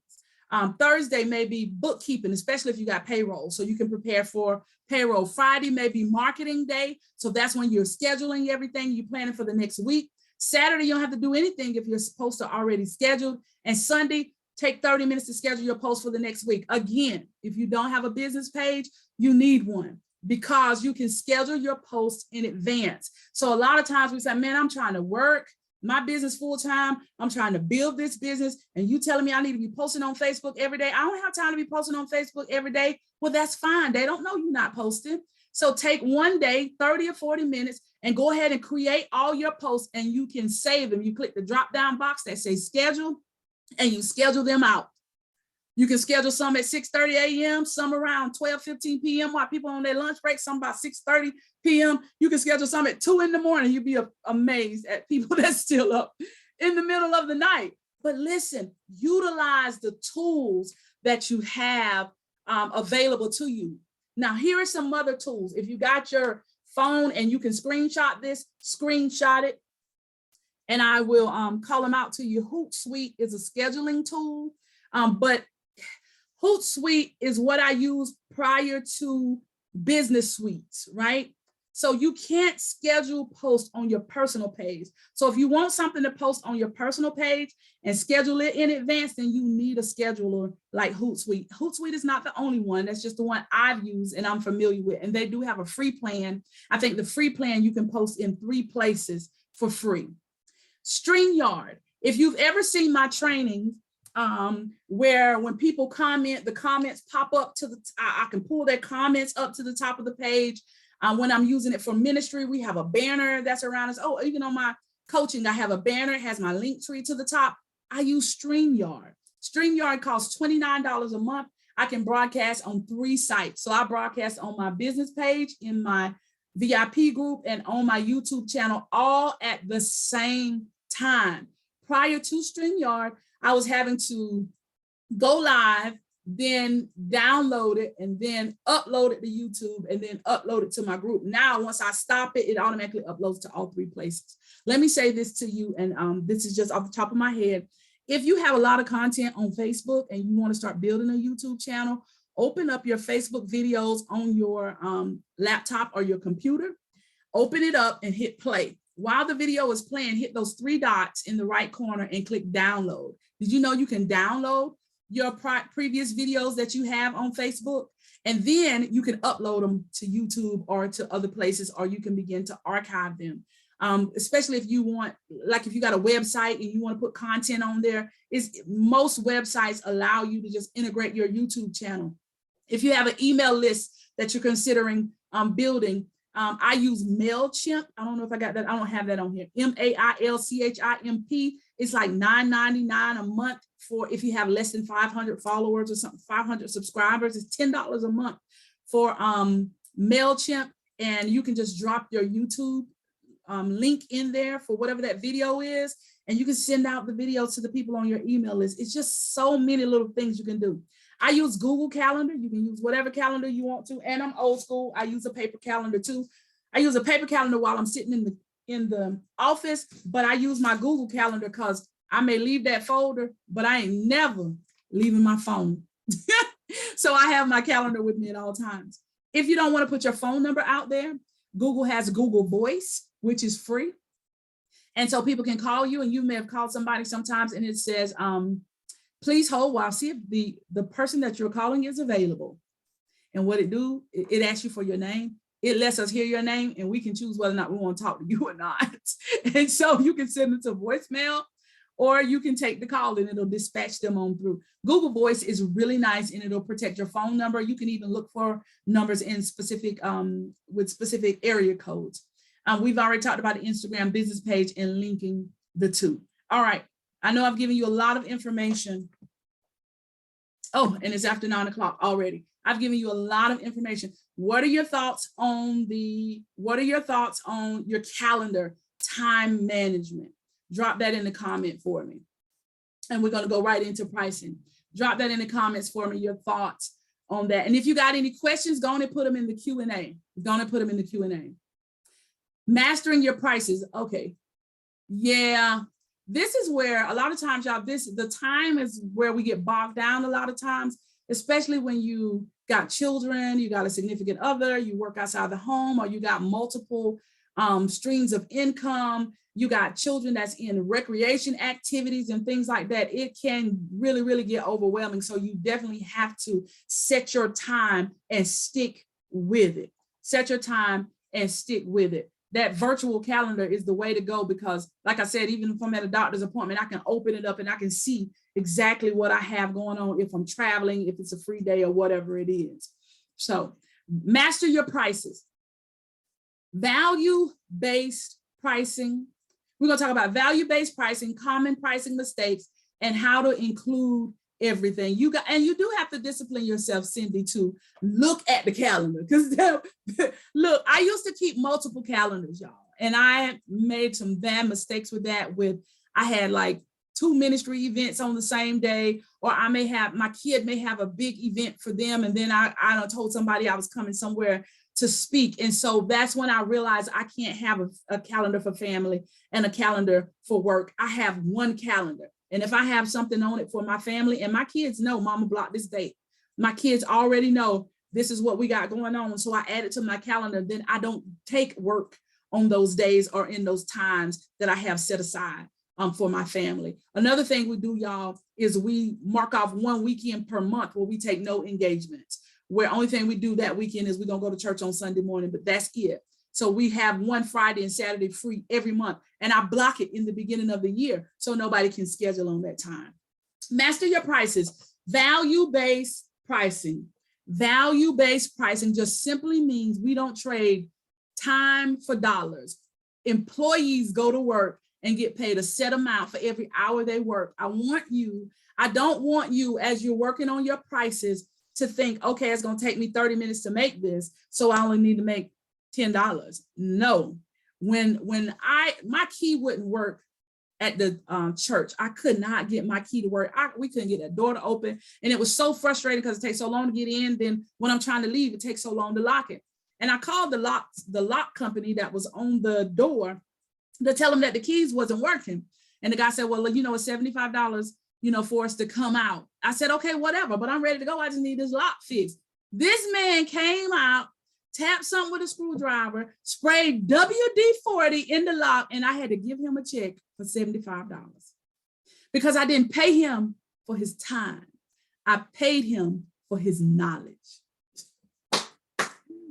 Thursday may be bookkeeping, especially if you got payroll, so you can prepare for payroll. Friday may be marketing day. So that's when you're scheduling everything, you're planning for the next week. Saturday, you don't have to do anything if you're supposed to already scheduled. And Sunday, take 30 minutes to schedule your post for the next week. Again, if you don't have a business page, you need one, because you can schedule your posts in advance. So a lot of times we say, man, I'm trying to work my business full time. I'm trying to build this business, and you telling me I need to be posting on Facebook every day. I don't have time to be posting on Facebook every day. Well, that's fine. They don't know you're not posting. So take one day, 30 or 40 minutes, and go ahead and create all your posts, and you can save them. You click the drop down box that says schedule, and you schedule them out. You can schedule some at 6:30 a.m., some around 12:15 p.m. while people on their lunch break, some about 6:30 p.m. You can schedule some at 2 in the morning. You'd be amazed at people that's still up in the middle of the night. But listen, utilize the tools that you have available to you. Now, here are some other tools. If you got your phone and you can screenshot this, screenshot it, and I will call them out to you. Hootsuite is a scheduling tool, but Hootsuite is what I use prior to business suites, right? So you can't schedule posts on your personal page. So if you want something to post on your personal page and schedule it in advance, then you need a scheduler like Hootsuite. Hootsuite is not the only one. That's just the one I've used and I'm familiar with. And they do have a free plan. I think the free plan you can post in 3 places for free. StreamYard. If you've ever seen my trainings, where when people comment, the comments pop up to I can pull their comments up to the top of the page. When I'm using it for ministry, we have a banner that's around us. Oh, even on my coaching, I have a banner, it has my link tree to the top. I use StreamYard. StreamYard costs $29 a month. I can broadcast on 3 sites. So I broadcast on my business page, in my VIP group, and on my YouTube channel, all at the same time. Prior to StreamYard, I was having to go live, then download it, and then upload it to YouTube, and then upload it to my group. Now, once I stop it, it automatically uploads to all 3 places. Let me say this to you, and this is just off the top of my head. If you have a lot of content on Facebook and you want to start building a YouTube channel, open up your Facebook videos on your laptop or your computer, open it up and hit play. While the video is playing, hit those 3 dots in the right corner and click download. Did you know you can download your previous videos that you have on Facebook? And then you can upload them to YouTube or to other places, or you can begin to archive them. Especially if you want, like if you got a website and you want to put content on there, most websites allow you to just integrate your YouTube channel. If you have an email list that you're considering building, I use MailChimp. I don't know if I got that. I don't have that on here. MailChimp. It's like $9.99 a month for if you have less than 500 followers or something, 500 subscribers. It's $10 a month for MailChimp, and you can just drop your YouTube link in there for whatever that video is, and you can send out the video to the people on your email list. It's just so many little things you can do. I use Google Calendar. You can use whatever calendar you want to, and I'm old school. I use a paper calendar too. I use a paper calendar while I'm sitting in the office, but I use my Google Calendar because I may leave that folder, but I ain't never leaving my phone. So I have my calendar with me at all times. If you don't want to put your phone number out there, Google has Google Voice, which is free. And so people can call you, and you may have called somebody sometimes, and it says, please hold while I see if the person that you're calling is available. And what it do, it asks you for your name. It lets us hear your name, and we can choose whether or not we want to talk to you or not. And so you can send it to voicemail, or you can take the call and it'll dispatch them on through. Google Voice is really nice, and it'll protect your phone number. You can even look for numbers in specific, with specific area codes. We've already talked about the Instagram business page and linking the 2. All right. I know I've given you a lot of information. Oh, and it's after 9 o'clock already. I've given you a lot of information. What are your thoughts on your calendar time management? Drop that in the comment for me. And we're going to go right into pricing. Drop that in the comments for me, your thoughts on that. And if you got any questions, go on and put them in the Q&A. Go on and put them in the Q&A. Mastering your prices. Okay. Yeah. This is where a lot of times, y'all, the time is where we get bogged down a lot of times, especially when you got children, you got a significant other, you work outside the home, or you got multiple streams of income, you got children that's in recreation activities and things like that. It can really, really get overwhelming. So you definitely have to set your time and stick with it. Set your time and stick with it. That virtual calendar is the way to go, because like I said, even if I'm at a doctor's appointment, I can open it up and I can see exactly what I have going on, if I'm traveling, if it's a free day or whatever it is. So master your prices. Value-based pricing. We're going to talk about value-based pricing, common pricing mistakes, and how to include everything. You do have to discipline yourself, Cindy, to look at the calendar, because look, I used to keep multiple calendars, y'all, and I made some bad mistakes with that. I had like 2 ministry events on the same day, or my kid may have a big event for them, and then I told somebody I was coming somewhere to speak. And so that's when I realized I can't have a calendar for family and a calendar for work. I have one calendar. And if I have something on it for my family, and my kids know, Mama blocked this date. My kids already know this is what we got going on. So I add it to my calendar. Then I don't take work on those days or in those times that I have set aside for my family. Another thing we do, y'all, is we mark off one weekend per month where we take no engagements, where only thing we do that weekend is we're going to go to church on Sunday morning, but that's it. So we have one Friday and Saturday free every month. And I block it in the beginning of the year so nobody can schedule on that time. Master your prices. Value-based pricing. Value-based pricing just simply means we don't trade time for dollars. Employees go to work and get paid a set amount for every hour they work. I don't want you, as you're working on your prices, to think, okay, it's going to take me 30 minutes to make this, so I only need to make $10. No. When my key wouldn't work at the church, I could not get my key to work. We couldn't get that door to open. And it was so frustrating because it takes so long to get in. Then when I'm trying to leave, it takes so long to lock it. And I called the lock company that was on the door to tell them that the keys wasn't working. And the guy said, well, you know, it's $75, you know, for us to come out. I said, okay, whatever, but I'm ready to go. I just need this lock fixed. This man came out, tapped something with a screwdriver, sprayed WD-40 in the lock, and I had to give him a check for $75 because I didn't pay him for his time. I paid him for his knowledge.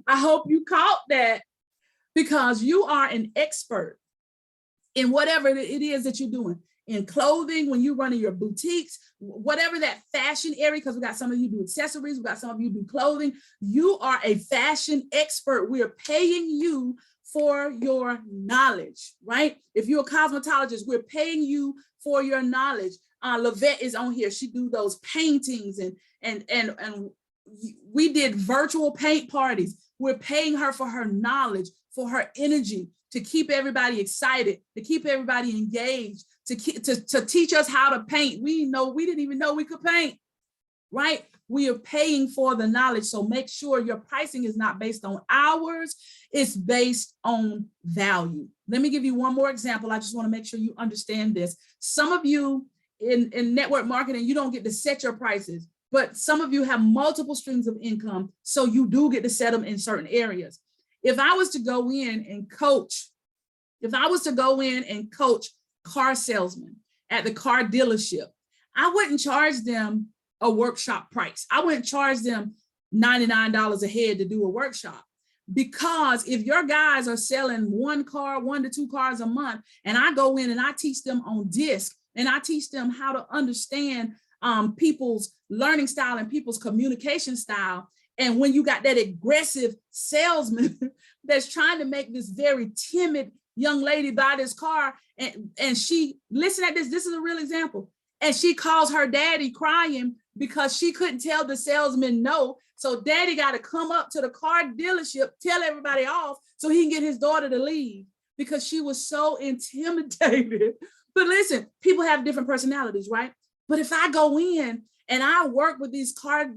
I hope you caught that, because you are an expert in whatever it is that you're doing. In clothing, when you're running your boutiques, whatever that fashion area, because we got some of you do accessories, we got some of you do clothing. You are a fashion expert. We're paying you for your knowledge, right? If you're a cosmetologist, we're paying you for your knowledge. Lavette is on here. She do those paintings and we did virtual paint parties. We're paying her for her knowledge, for her energy, to keep everybody excited, to keep everybody engaged, to teach us how to paint. We didn't even know we could paint, right? We are paying for the knowledge. So make sure your pricing is not based on hours, it's based on value. Let me give you one more example. I just want to make sure you understand this. Some of you in network marketing, you don't get to set your prices, but some of you have multiple streams of income, so you do get to set them in certain areas. If I was to go in and coach car salesmen at the car dealership, I wouldn't charge them a workshop price. I wouldn't charge them $99 a head to do a workshop, because if your guys are selling 1 to 2 cars a month, and I go in and I teach them on disc, and I teach them how to understand people's learning style and people's communication style. And when you got that aggressive salesman that's trying to make this very timid young lady buy this car, and she, listen at this, this is a real example, and she calls her daddy crying because she couldn't tell the salesman no. So daddy got to come up to the car dealership, tell everybody off so he can get his daughter to leave, because she was so intimidated. But listen, people have different personalities, right? But if I go in and I work with these car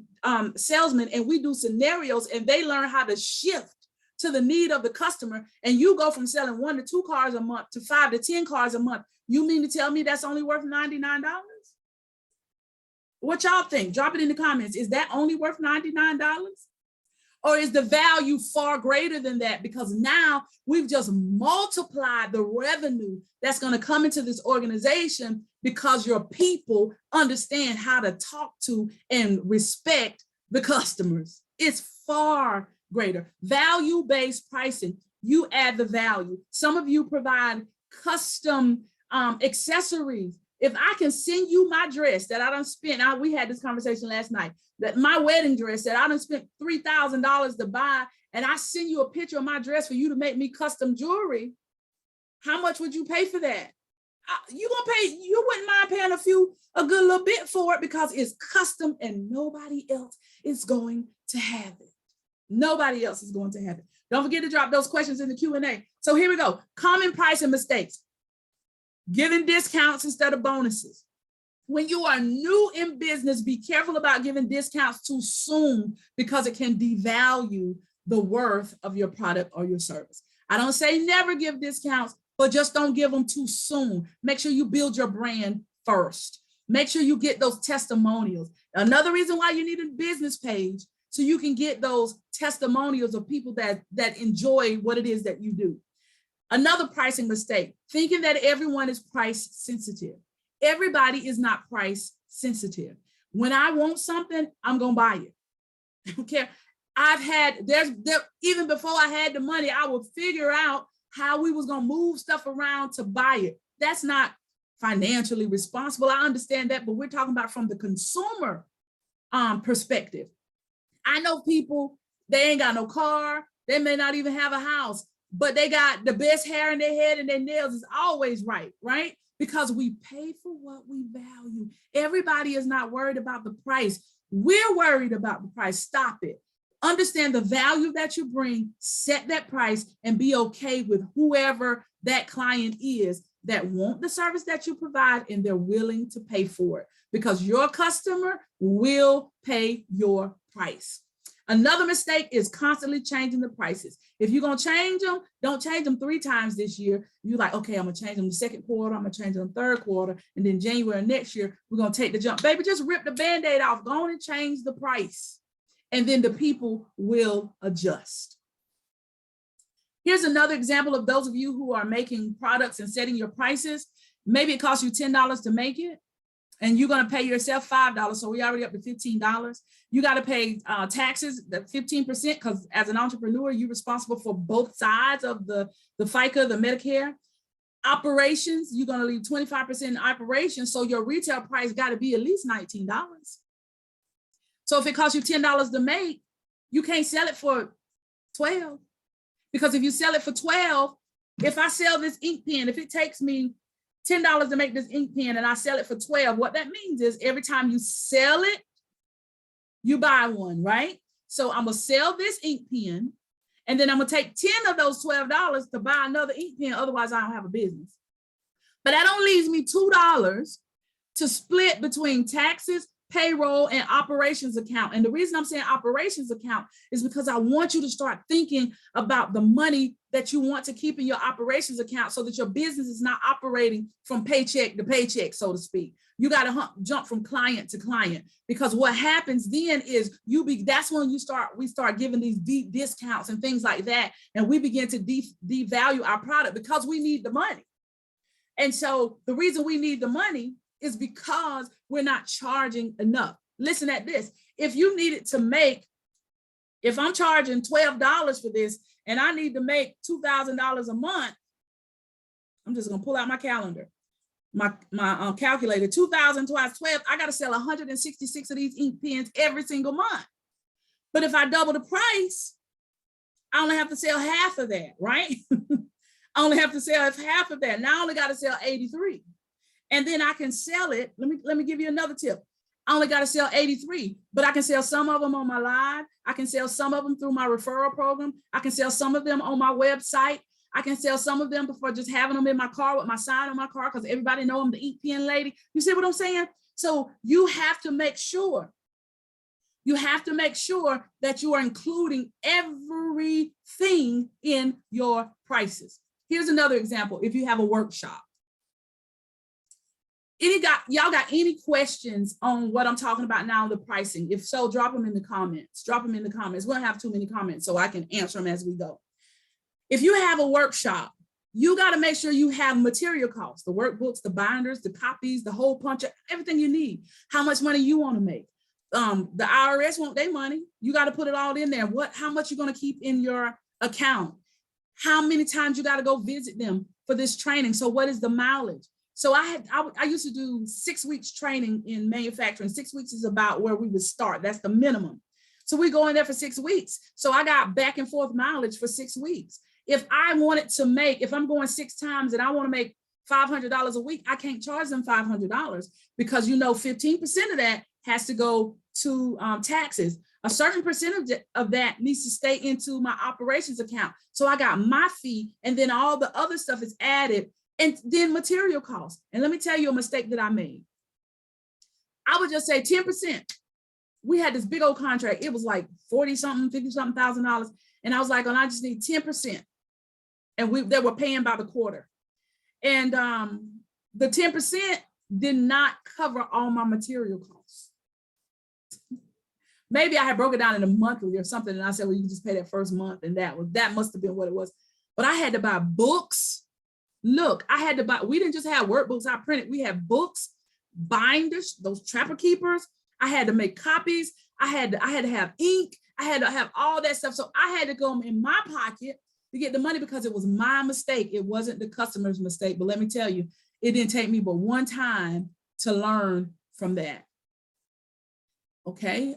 salesmen, and we do scenarios, and they learn how to shift to the need of the customer, and you go from selling 1 to 2 cars a month to 5 to 10 cars a month, you mean to tell me that's only worth $99? What y'all think? Drop it in the comments. Is that only worth $99? Or is the value far greater than that? Because now we've just multiplied the revenue that's going to come into this organization, because your people understand how to talk to and respect the customers. It's far greater. Value-based pricing. You add the value. Some of you provide custom accessories. If I can send you my dress that I done spent, we had this conversation last night, that my wedding dress that I done spent $3,000 to buy, and I send you a picture of my dress for you to make me custom jewelry, how much would you pay for that? You wouldn't mind paying a good little bit for it, because it's custom and nobody else is going to have it. Nobody else is going to have it. Don't forget to drop those questions in the Q&A. So here we go. Common pricing mistakes. Giving discounts instead of bonuses. When you are new in business, be careful about giving discounts too soon, because it can devalue the worth of your product or your service. I don't say never give discounts, but just don't give them too soon. Make sure you build your brand first. Make sure you get those testimonials. Another reason why you need a business page, so you can get those testimonials of people that enjoy what it is that you do. Another pricing mistake, thinking that everyone is price sensitive. Everybody is not price sensitive. When I want something, I'm going to buy it. I don't care. Even before I had the money, I would figure out how we was going to move stuff around to buy it. That's not financially responsible. I understand that, but we're talking about from the consumer perspective. I know people, they ain't got no car. They may not even have a house. but they got the best hair in their head and their nails is always right, right? Because we pay for what we value. Everybody is not worried about the price. We're worried about the price. Stop it. Understand the value that you bring, set that price, and be okay with whoever that client is that want the service that you provide and they're willing to pay for it, because your customer will pay your price. Another mistake is constantly changing the prices. If you're going to change them, don't change them 3 times this year. You're like, okay, I'm going to change them the second quarter. I'm going to change them the third quarter. And then January next year, we're going to take the jump. Baby, just rip the Band-Aid off. Go on and change the price. And then the people will adjust. Here's another example of those of you who are making products and setting your prices. Maybe it costs you $10 to make it, and you're going to pay yourself $5. So we already up to $15. You got to pay taxes, the 15%, because as an entrepreneur, you're responsible for both sides of the FICA, the Medicare. Operations, you're going to leave 25% in operations. So your retail price got to be at least $19. So if it costs you $10 to make, you can't sell it for $12. Because if you sell it for $12, if I sell this ink pen, if it takes me $10 to make this ink pen and I sell it for $12, what that means is every time you sell it, you buy one, right? So I'm gonna sell this ink pen, and then I'm gonna take 10 of those $12 to buy another ink pen, otherwise I don't have a business. But that only leaves me $2 to split between taxes, payroll, and operations account. And the reason I'm saying operations account is because I want you to start thinking about the money that you want to keep in your operations account so that your business is not operating from paycheck to paycheck, so to speak. You got to jump from client to client, because what happens then is that's when we start giving these deep discounts and things like that. And we begin to devalue our product because we need the money. And so the reason we need the money is because we're not charging enough. Listen at this. If you needed to make, if I'm charging $12 for this and I need to make $2,000 a month, I'm just gonna pull out my calendar, my calculator, 2,000 times 12, I gotta sell 166 of these ink pens every single month. But if I double the price, I only have to sell half of that, right? I only have to sell half of that. Now I only gotta sell 83. And then I can sell it. Let me give you another tip. I only got to sell 83, but I can sell some of them on my live. I can sell some of them through my referral program. I can sell some of them on my website. I can sell some of them before just having them in my car with my sign on my car, because everybody know I'm the ink pen lady. You see what I'm saying? So you have to make sure. You have to make sure that you are including everything in your prices. Here's another example. If you have a workshop. Y'all got any questions on what I'm talking about now, the pricing? If so, drop them in the comments. Drop them in the comments. We don't have too many comments, so I can answer them as we go. If you have a workshop, you got to make sure you have material costs, the workbooks, the binders, the copies, the hole puncher, everything you need. How much money you want to make. The IRS want their money. You got to put it all in there. How much you're going to keep in your account? How many times you got to go visit them for this training? So what is the mileage? So I used to do 6 weeks training in manufacturing. 6 weeks is about where we would start. That's the minimum. So we go in there for 6 weeks. So I got back and forth mileage for 6 weeks. If I wanted to make, if I'm going 6 times and I want to make $500 a week, I can't charge them $500 because 15% of that has to go to taxes. A certain percentage of that needs to stay into my operations account. So I got my fee, and then all the other stuff is added. And then material costs. And let me tell you a mistake that I made. I would just say 10%. We had this big old contract. It was like 40-something, 50-something $1,000. And I was like, I just need 10%. And they were paying by the quarter. And the 10% did not cover all my material costs. Maybe I had broke it down in a monthly or something. And I said, well, you can just pay that first month. And that must have been what it was. But I had to buy books. Look, I had to buy, we didn't just have workbooks I printed. We had books, binders, those trapper keepers. I had to make copies. I had to have ink. I had to have all that stuff. So I had to go in my pocket to get the money because it was my mistake. It wasn't the customer's mistake. But let me tell you, it didn't take me but one time to learn from that. Okay.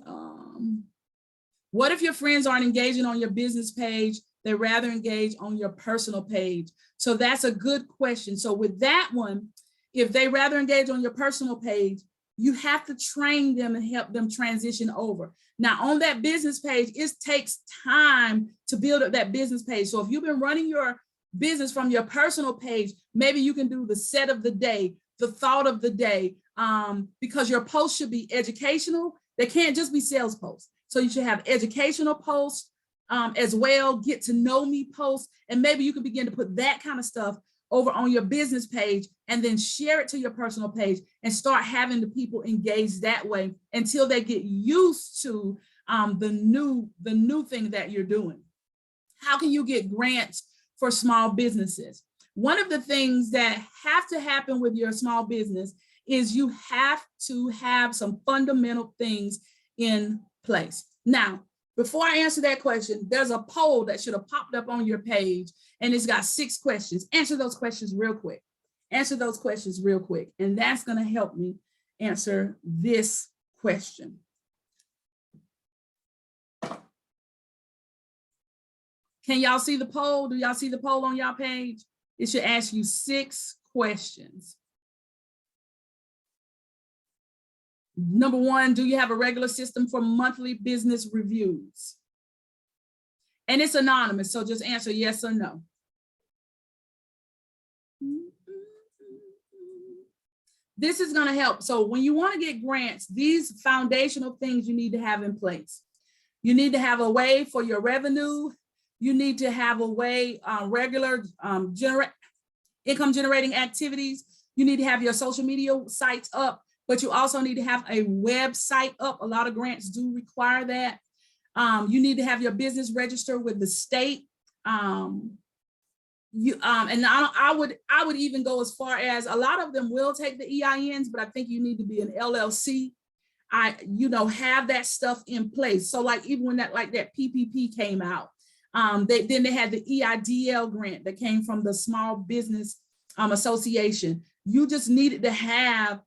What if your friends aren't engaging on your business page they rather engage on your personal page? So that's a good question. So with that one, if they rather engage on your personal page, you have to train them and help them transition over. Now on that business page, it takes time to build up that business page. So if you've been running your business from your personal page, maybe you can do the set of the day, the thought of the day, because your posts should be educational. They can't just be sales posts. So you should have educational posts as well, get to know me posts, and maybe you can begin to put that kind of stuff over on your business page and then share it to your personal page and start having the people engage that way until they get used to the new thing that you're doing. How can you get grants for small businesses? One of the things that have to happen with your small business is you have to have some fundamental things in place. Now, before I answer that question, there's a poll that should have popped up on your page, and it's got 6 questions. Answer those questions real quick. Answer those questions real quick, and that's going to help me answer this question. Can y'all see the poll? Do y'all see the poll on y'all page? It should ask you 6 questions. Number 1, do you have a regular system for monthly business reviews? And it's anonymous, so just answer yes or no. This is going to help. So when you want to get grants, these foundational things you need to have in place. You need to have a way for your revenue. You need to have a way, regular income generating activities. You need to have your social media sites up, but you also need to have a website up. A lot of grants do require that. You need to have your business registered with the state. And I would even go as far as a lot of them will take the EINs, but I think you need to be an LLC. Have that stuff in place. So like even when that PPP came out, then they had the EIDL grant that came from the Small Business Association. You just needed to have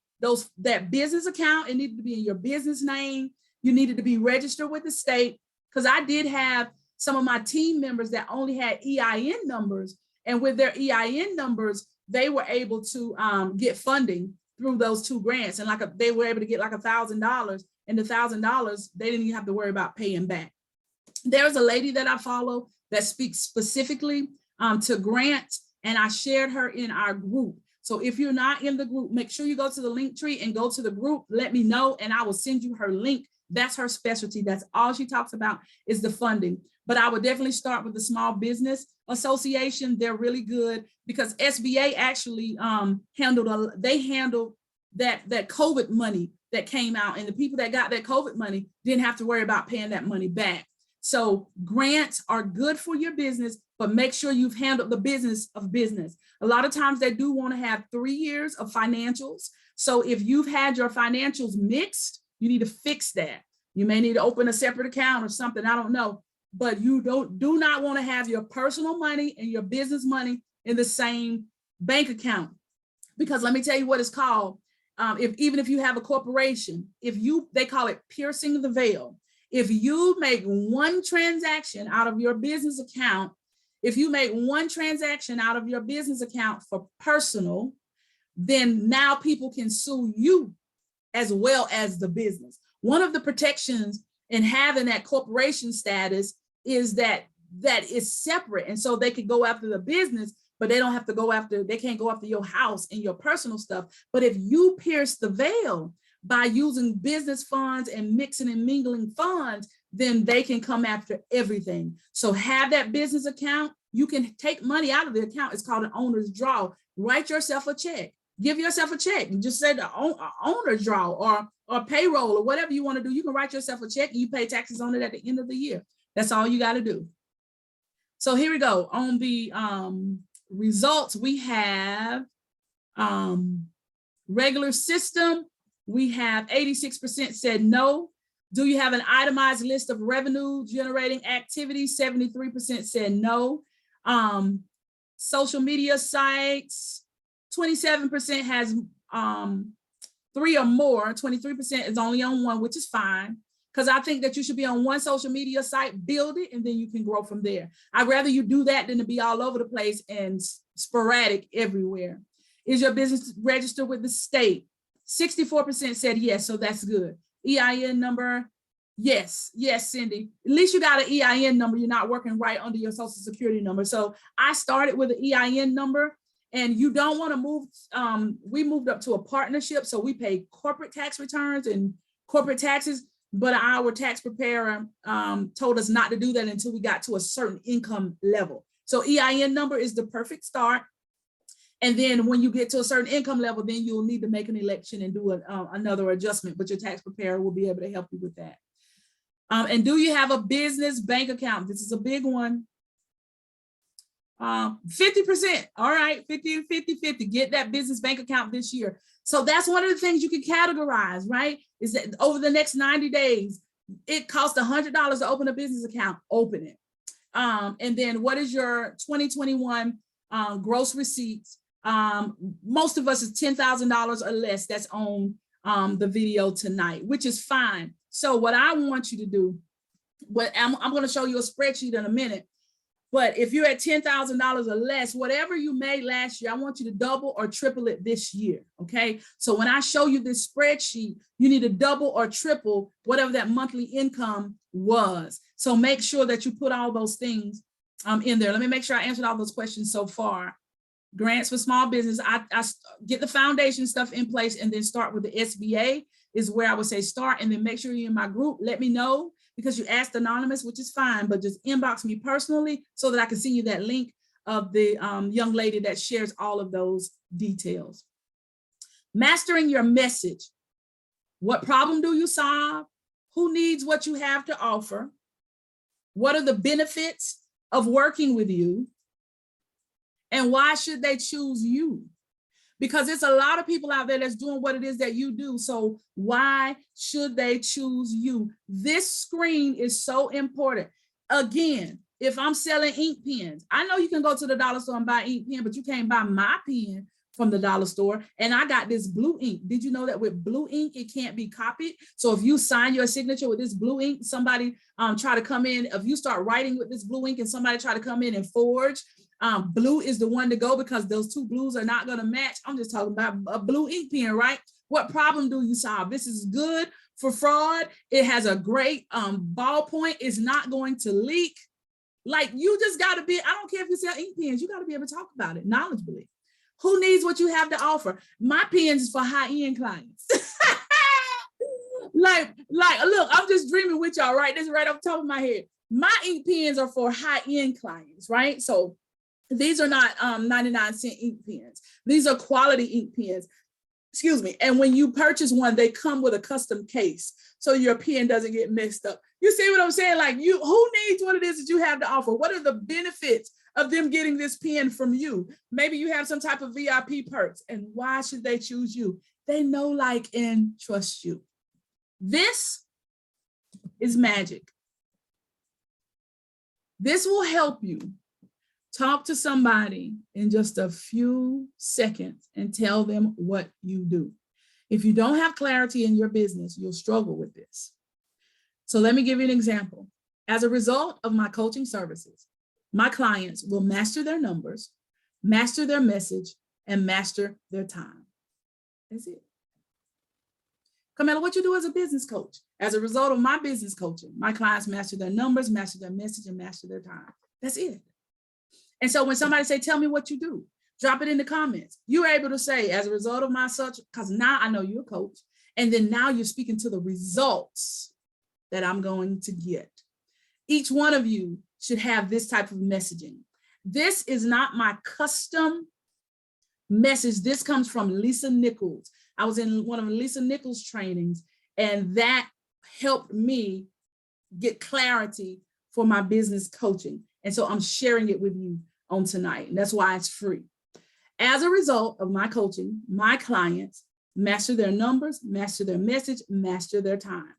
that business account. It needed to be in your business name. You needed to be registered with the state, because I did have some of my team members that only had EIN numbers, and with their EIN numbers, they were able to get funding through those 2 grants, and they were able to get like $1,000, and the $1,000 they didn't even have to worry about paying back. There's a lady that I follow that speaks specifically to grants, and I shared her in our group. So if you're not in the group, make sure you go to the link tree and go to the group. Let me know, and I will send you her link. That's her specialty. That's all she talks about is the funding. But I would definitely start with the Small Business Association. They're really good because SBA actually handled that COVID money that came out, and the people that got that COVID money didn't have to worry about paying that money back. So grants are good for your business, but make sure you've handled the business of business. A lot of times they do want to have 3 years of financials. So if you've had your financials mixed, you need to fix that. You may need to open a separate account or something, I don't know, but you do not want to have your personal money and your business money in the same bank account. Because let me tell you what it's called. Even if you have a corporation, they call it piercing the veil. If you make one transaction out of your business account, for personal, then now people can sue you as well as the business. One of the protections in having that corporation status is that is separate. And so they could go after the business, but they can't go after your house and your personal stuff. But if you pierce the veil by using business funds and mixing and mingling funds, then they can come after everything. So have that business account. You can take money out of the account. It's called an owner's draw. Write yourself a check. Give yourself a check and just say the owner's draw or payroll or whatever you want to do. You can write yourself a check and you pay taxes on it at the end of the year. That's all you got to do. So here we go. On the results, we have regular system. We have 86% said no. Do you have an itemized list of revenue generating activities? 73% said no. Social media sites, 27% has 3 or more. 23% is only on 1, which is fine. because I think that you should be on one social media site, build it, and then you can grow from there. I'd rather you do that than to be all over the place and sporadic everywhere. Is your business registered with the state? 64% said yes, so that's good. EIN number, yes, Cindy. At least you got an EIN number. You're not working right under your social security number. So I started with an EIN number, and you don't want to move. We moved up to a partnership, so we pay corporate tax returns and corporate taxes, but our tax preparer told us not to do that until we got to a certain income level. So EIN number is the perfect start. And then when you get to a certain income level, then you'll need to make an election and do another adjustment, but your tax preparer will be able to help you with that. And do you have a business bank account? This is a big one. 50%. All right, 50. Get that business bank account this year. So that's one of the things you can categorize, right? Is that over the next 90 days, it costs $100 to open a business account, open it. And then what is your 2021 gross receipts? Most of us is $10,000 or less. That's on the video tonight, which is fine. So what I want you to do, I'm going to show you a spreadsheet in a minute. But if you're at $10,000 or less, whatever you made last year, I want you to double or triple it this year, okay? So when I show you this spreadsheet, you need to double or triple whatever that monthly income was. So make sure that you put all those things in there. Let me make sure I answered all those questions so far. Grants for small business, I get the foundation stuff in place and then start with the SBA is where I would say start, and then make sure you're in my group. Let me know, because you asked anonymous, which is fine, but just inbox me personally so that I can send you that link of the young lady that shares all of those details. Mastering your message. What problem do you solve? Who needs what you have to offer? What are the benefits of working with you? And why should they choose you? Because it's a lot of people out there that's doing what it is that you do. So why should they choose you? This screen is so important. Again, if I'm selling ink pens, I know you can go to the dollar store and buy ink pen, but you can't buy my pen from the dollar store. And I got this blue ink. Did you know that with blue ink, it can't be copied? So if you sign your signature with this blue ink, somebody try to come in, if you start writing with this blue ink and somebody try to come in and forge, blue is the one to go, because those two blues are not going to match. I'm just talking about a blue ink pen, right? What problem do you solve? This is good for fraud. It has a great ballpoint. It's not going to leak. Like, you just got to be, I don't care if you sell ink pens, you got to be able to talk about it knowledgeably. Who needs what you have to offer? My pens is for high-end clients. like, look, I'm just dreaming with y'all, right? This is right off the top of my head. My ink pens are for high-end clients, right? So these are not 99-cent ink pens. These are quality ink pens. Excuse me. And when you purchase one, they come with a custom case, so your pen doesn't get messed up. You see what I'm saying? Like, who needs what it is that you have to offer? What are the benefits of them getting this pen from you? Maybe you have some type of VIP perks, and why should they choose you? They know, like, and trust you. This is magic. This will help you talk to somebody in just a few seconds and tell them what you do. If you don't have clarity in your business, you'll struggle with this. So let me give you an example. As a result of my coaching services, my clients will master their numbers, master their message, and master their time. That's it. Camilla, what you do as a business coach? As a result of my business coaching, my clients master their numbers, master their message, and master their time. That's it. And so when somebody say, tell me what you do, drop it in the comments. You're able to say, as a result of my such, because now I know you're a coach, and then now you're speaking to the results that I'm going to get. Each one of you should have this type of messaging. This is not my custom message. This comes from Lisa Nichols. I was in one of Lisa Nichols' trainings, and that helped me get clarity for my business coaching. And so I'm sharing it with you on tonight, and that's why it's free. As a result of my coaching, my clients master their numbers, master their message, master their time.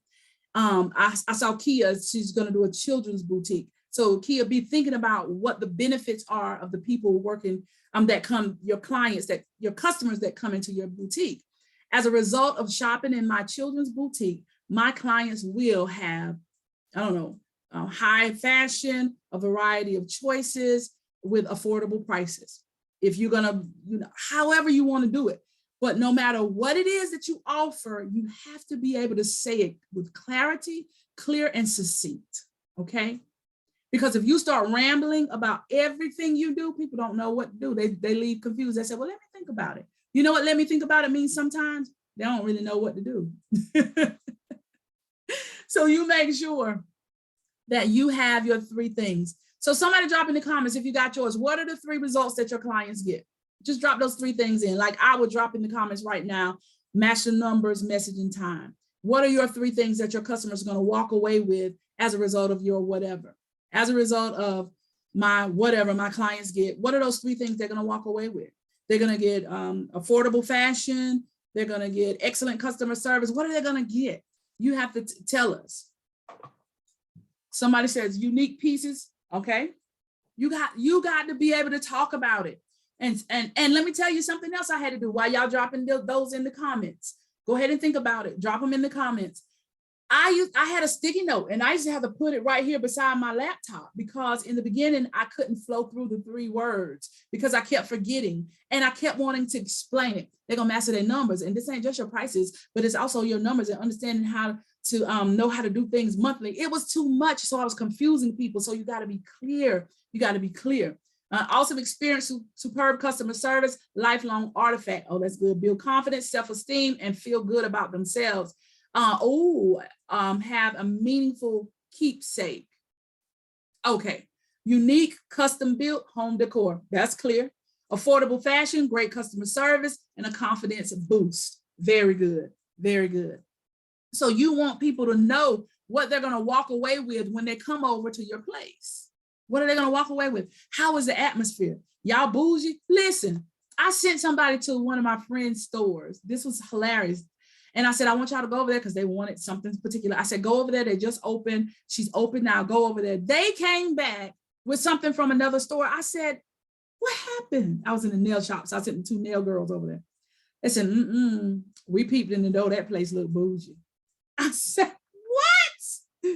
I saw Kia, she's going to do a children's boutique. So Kia, be thinking about what the benefits are of the people working that come, your clients, that your customers that come into your boutique. As a result of shopping in my children's boutique, my clients will have, I don't know, high fashion, a variety of choices with affordable prices. If you're gonna, however you want to do it. But no matter what it is that you offer, you have to be able to say it with clarity, clear and succinct, okay? Because if you start rambling about everything you do, people don't know what to do. They leave confused. They say, well, let me think about it. You know what let me think about it means sometimes? They don't really know what to do. So you make sure that you have your 3 things. So somebody drop in the comments if you got yours. What are the 3 results that your clients get? Just drop those 3 things in. Like I would drop in the comments right now, match the numbers, message, and time. What are your 3 things that your customers are going to walk away with as a result of your whatever? As a result of my whatever my clients get, what are those 3 things they're going to walk away with? They're going to get affordable fashion. They're going to get excellent customer service. What are they going to get? You have to tell us. Somebody says unique pieces. Okay. You got to be able to talk about it. And let me tell you something else I had to do while y'all dropping those in the comments. Go ahead and think about it. Drop them in the comments. I had a sticky note and I used to have to put it right here beside my laptop because in the beginning I couldn't flow through the 3 words because I kept forgetting and I kept wanting to explain it. They're gonna master their numbers, and this ain't just your prices, but it's also your numbers and understanding how to know how to do things monthly. It was too much, so I was confusing people. So you got to be clear. You got to be clear. Awesome experience, superb customer service, lifelong artifact. Oh, that's good. Build confidence, self-esteem, and feel good about themselves. Have a meaningful keepsake. Okay. Unique, custom built home decor. That's clear. Affordable fashion, great customer service, and a confidence boost. Very good. Very good. So you want people to know what they're going to walk away with when they come over to your place. What are they going to walk away with? How is the atmosphere? Y'all bougie? Listen, I sent somebody to one of my friend's stores. This was hilarious. And I said, I want y'all to go over there because they wanted something particular. I said, go over there. They just opened. She's open now. Go over there. They came back with something from another store. I said, what happened? I was in the nail shop. So I sent the 2 nail girls over there. They said, we peeped in the door. That place looked bougie. I said, what?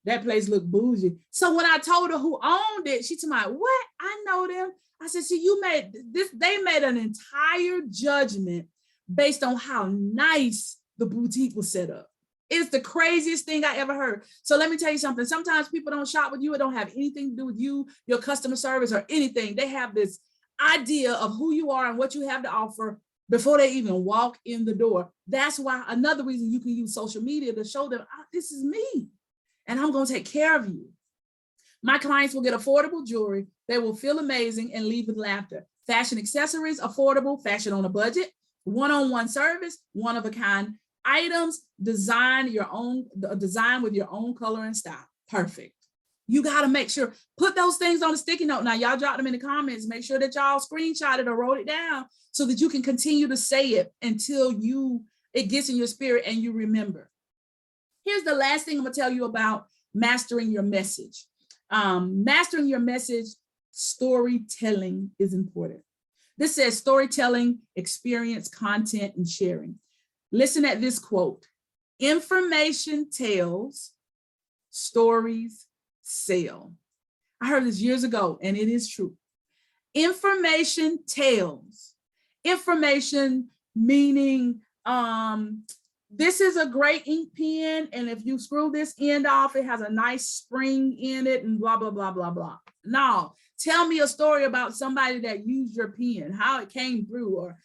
That place looked bougie. So when I told her who owned it, she told me, what? I know them. I said, see, you made this. They made an entire judgment based on how nice the boutique was set up. It's the craziest thing I ever heard. So let me tell you something. Sometimes people don't shop with you. It don't have anything to do with you, your customer service or anything. They have this idea of who you are and what you have to offer before they even walk in the door. That's why another reason you can use social media to show them, this is me and I'm going to take care of you. My clients will get affordable jewelry. They will feel amazing and leave with laughter. Fashion accessories, affordable, fashion on a budget, one-on-one service, one-of-a-kind items, design with your own color and style. Perfect. You got to make sure, put those things on a sticky note. Now, y'all drop them in the comments. Make sure that y'all screenshot it or wrote it down so that you can continue to say it until it gets in your spirit and you remember. Here's the last thing I'm going to tell you about mastering your message. Mastering your message, storytelling is important. This says storytelling, experience, content, and sharing. Listen at this quote. Information tells, stories sell. I heard this years ago, and it is true. Information tells. Information meaning this is a great ink pen, and if you screw this end off, it has a nice spring in it and blah, blah, blah, blah, blah. No, tell me a story about somebody that used your pen, how it came through, or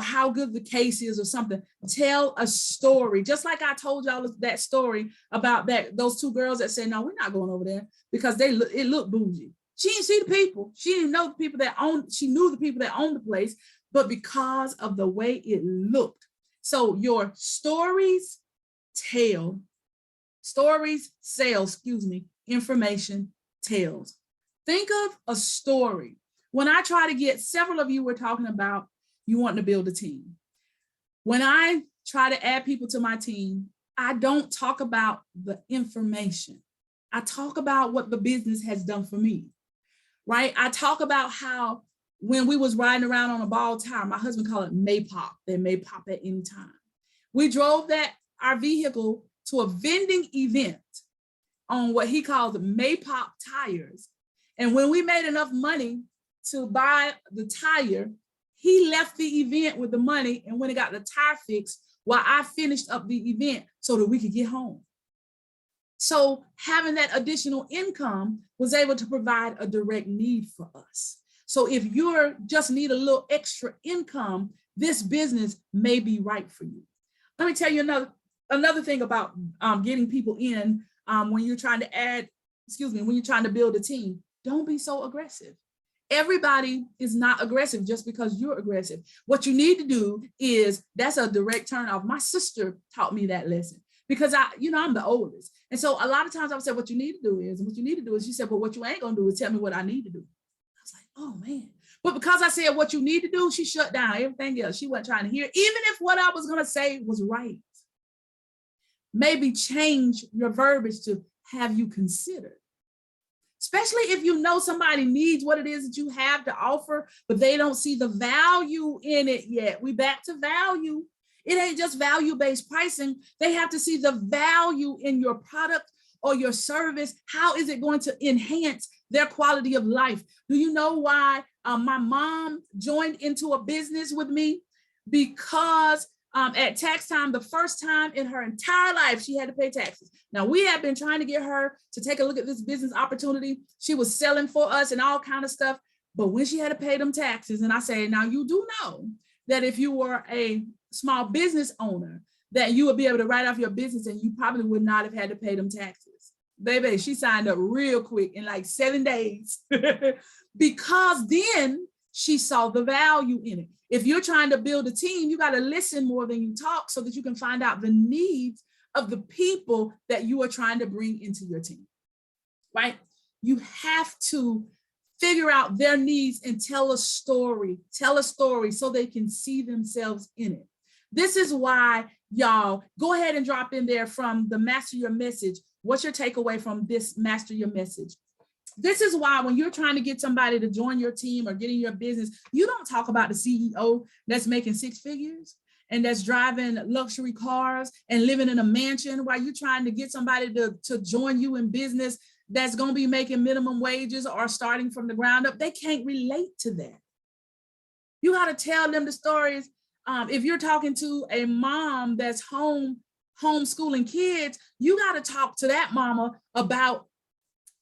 how good the case is or something. Tell a story. Just like I told y'all that story about those 2 girls that said, no, we're not going over there because it looked bougie. She didn't see the people. She didn't know the people that owned, she knew the people that owned the place, but because of the way it looked. So your stories sell, information tells. Think of a story. When I try to get, several of you were talking about you want to build a team. When I try to add people to my team, I don't talk about the information. I talk about what the business has done for me, right? I talk about how when we was riding around on a ball tire, my husband called it may pop. They may pop at any time. We drove that our vehicle to a vending event on what he called Maypop tires. And when we made enough money to buy the tire, he left the event with the money and went and got the tire fixed while I finished up the event so that we could get home. So having that additional income was able to provide a direct need for us. So if you're just need a little extra income, this business may be right for you. Let me tell you another thing about getting people in when you're trying to when you're trying to build a team. Don't be so aggressive. Everybody is not aggressive just because you're aggressive. What you need to do is, that's a direct turn off. My sister taught me that lesson because I'm the oldest. And so a lot of times I would say, what you need to do is, she said, but what you ain't gonna do is tell me what I need to do. I was like, oh man. But because I said what you need to do, she shut down everything else. She wasn't trying to hear, even if what I was gonna say was right. Maybe change your verbiage to have you consider. Especially if you know somebody needs what it is that you have to offer, but they don't see the value in it yet. We back to value. It ain't just value-based pricing. They have to see the value in your product or your service. How is it going to enhance their quality of life? Do you know why my mom joined into a business with me? Because at tax time, the first time in her entire life, she had to pay taxes. Now, we have been trying to get her to take a look at this business opportunity. She was selling for us and all kind of stuff. But when she had to pay them taxes, and I say, now you do know that if you were a small business owner, that you would be able to write off your business and you probably would not have had to pay them taxes. Baby, she signed up real quick in like 7 days because then she saw the value in it. If you're trying to build a team, you got to listen more than you talk so that you can find out the needs of the people that you are trying to bring into your team, right? You have to figure out their needs and tell a story so they can see themselves in it. This is why, y'all, go ahead and drop in there from the Master Your Message. What's your takeaway from this Master Your Message? This is why when you're trying to get somebody to join your team or get in your business, you don't talk about the CEO that's making 6 figures and that's driving luxury cars and living in a mansion, while you're trying to get somebody to join you in business that's going to be making minimum wages or starting from the ground up. They can't relate to that. You got to tell them the stories. If you're talking to a mom that's homeschooling kids, you got to talk to that mama about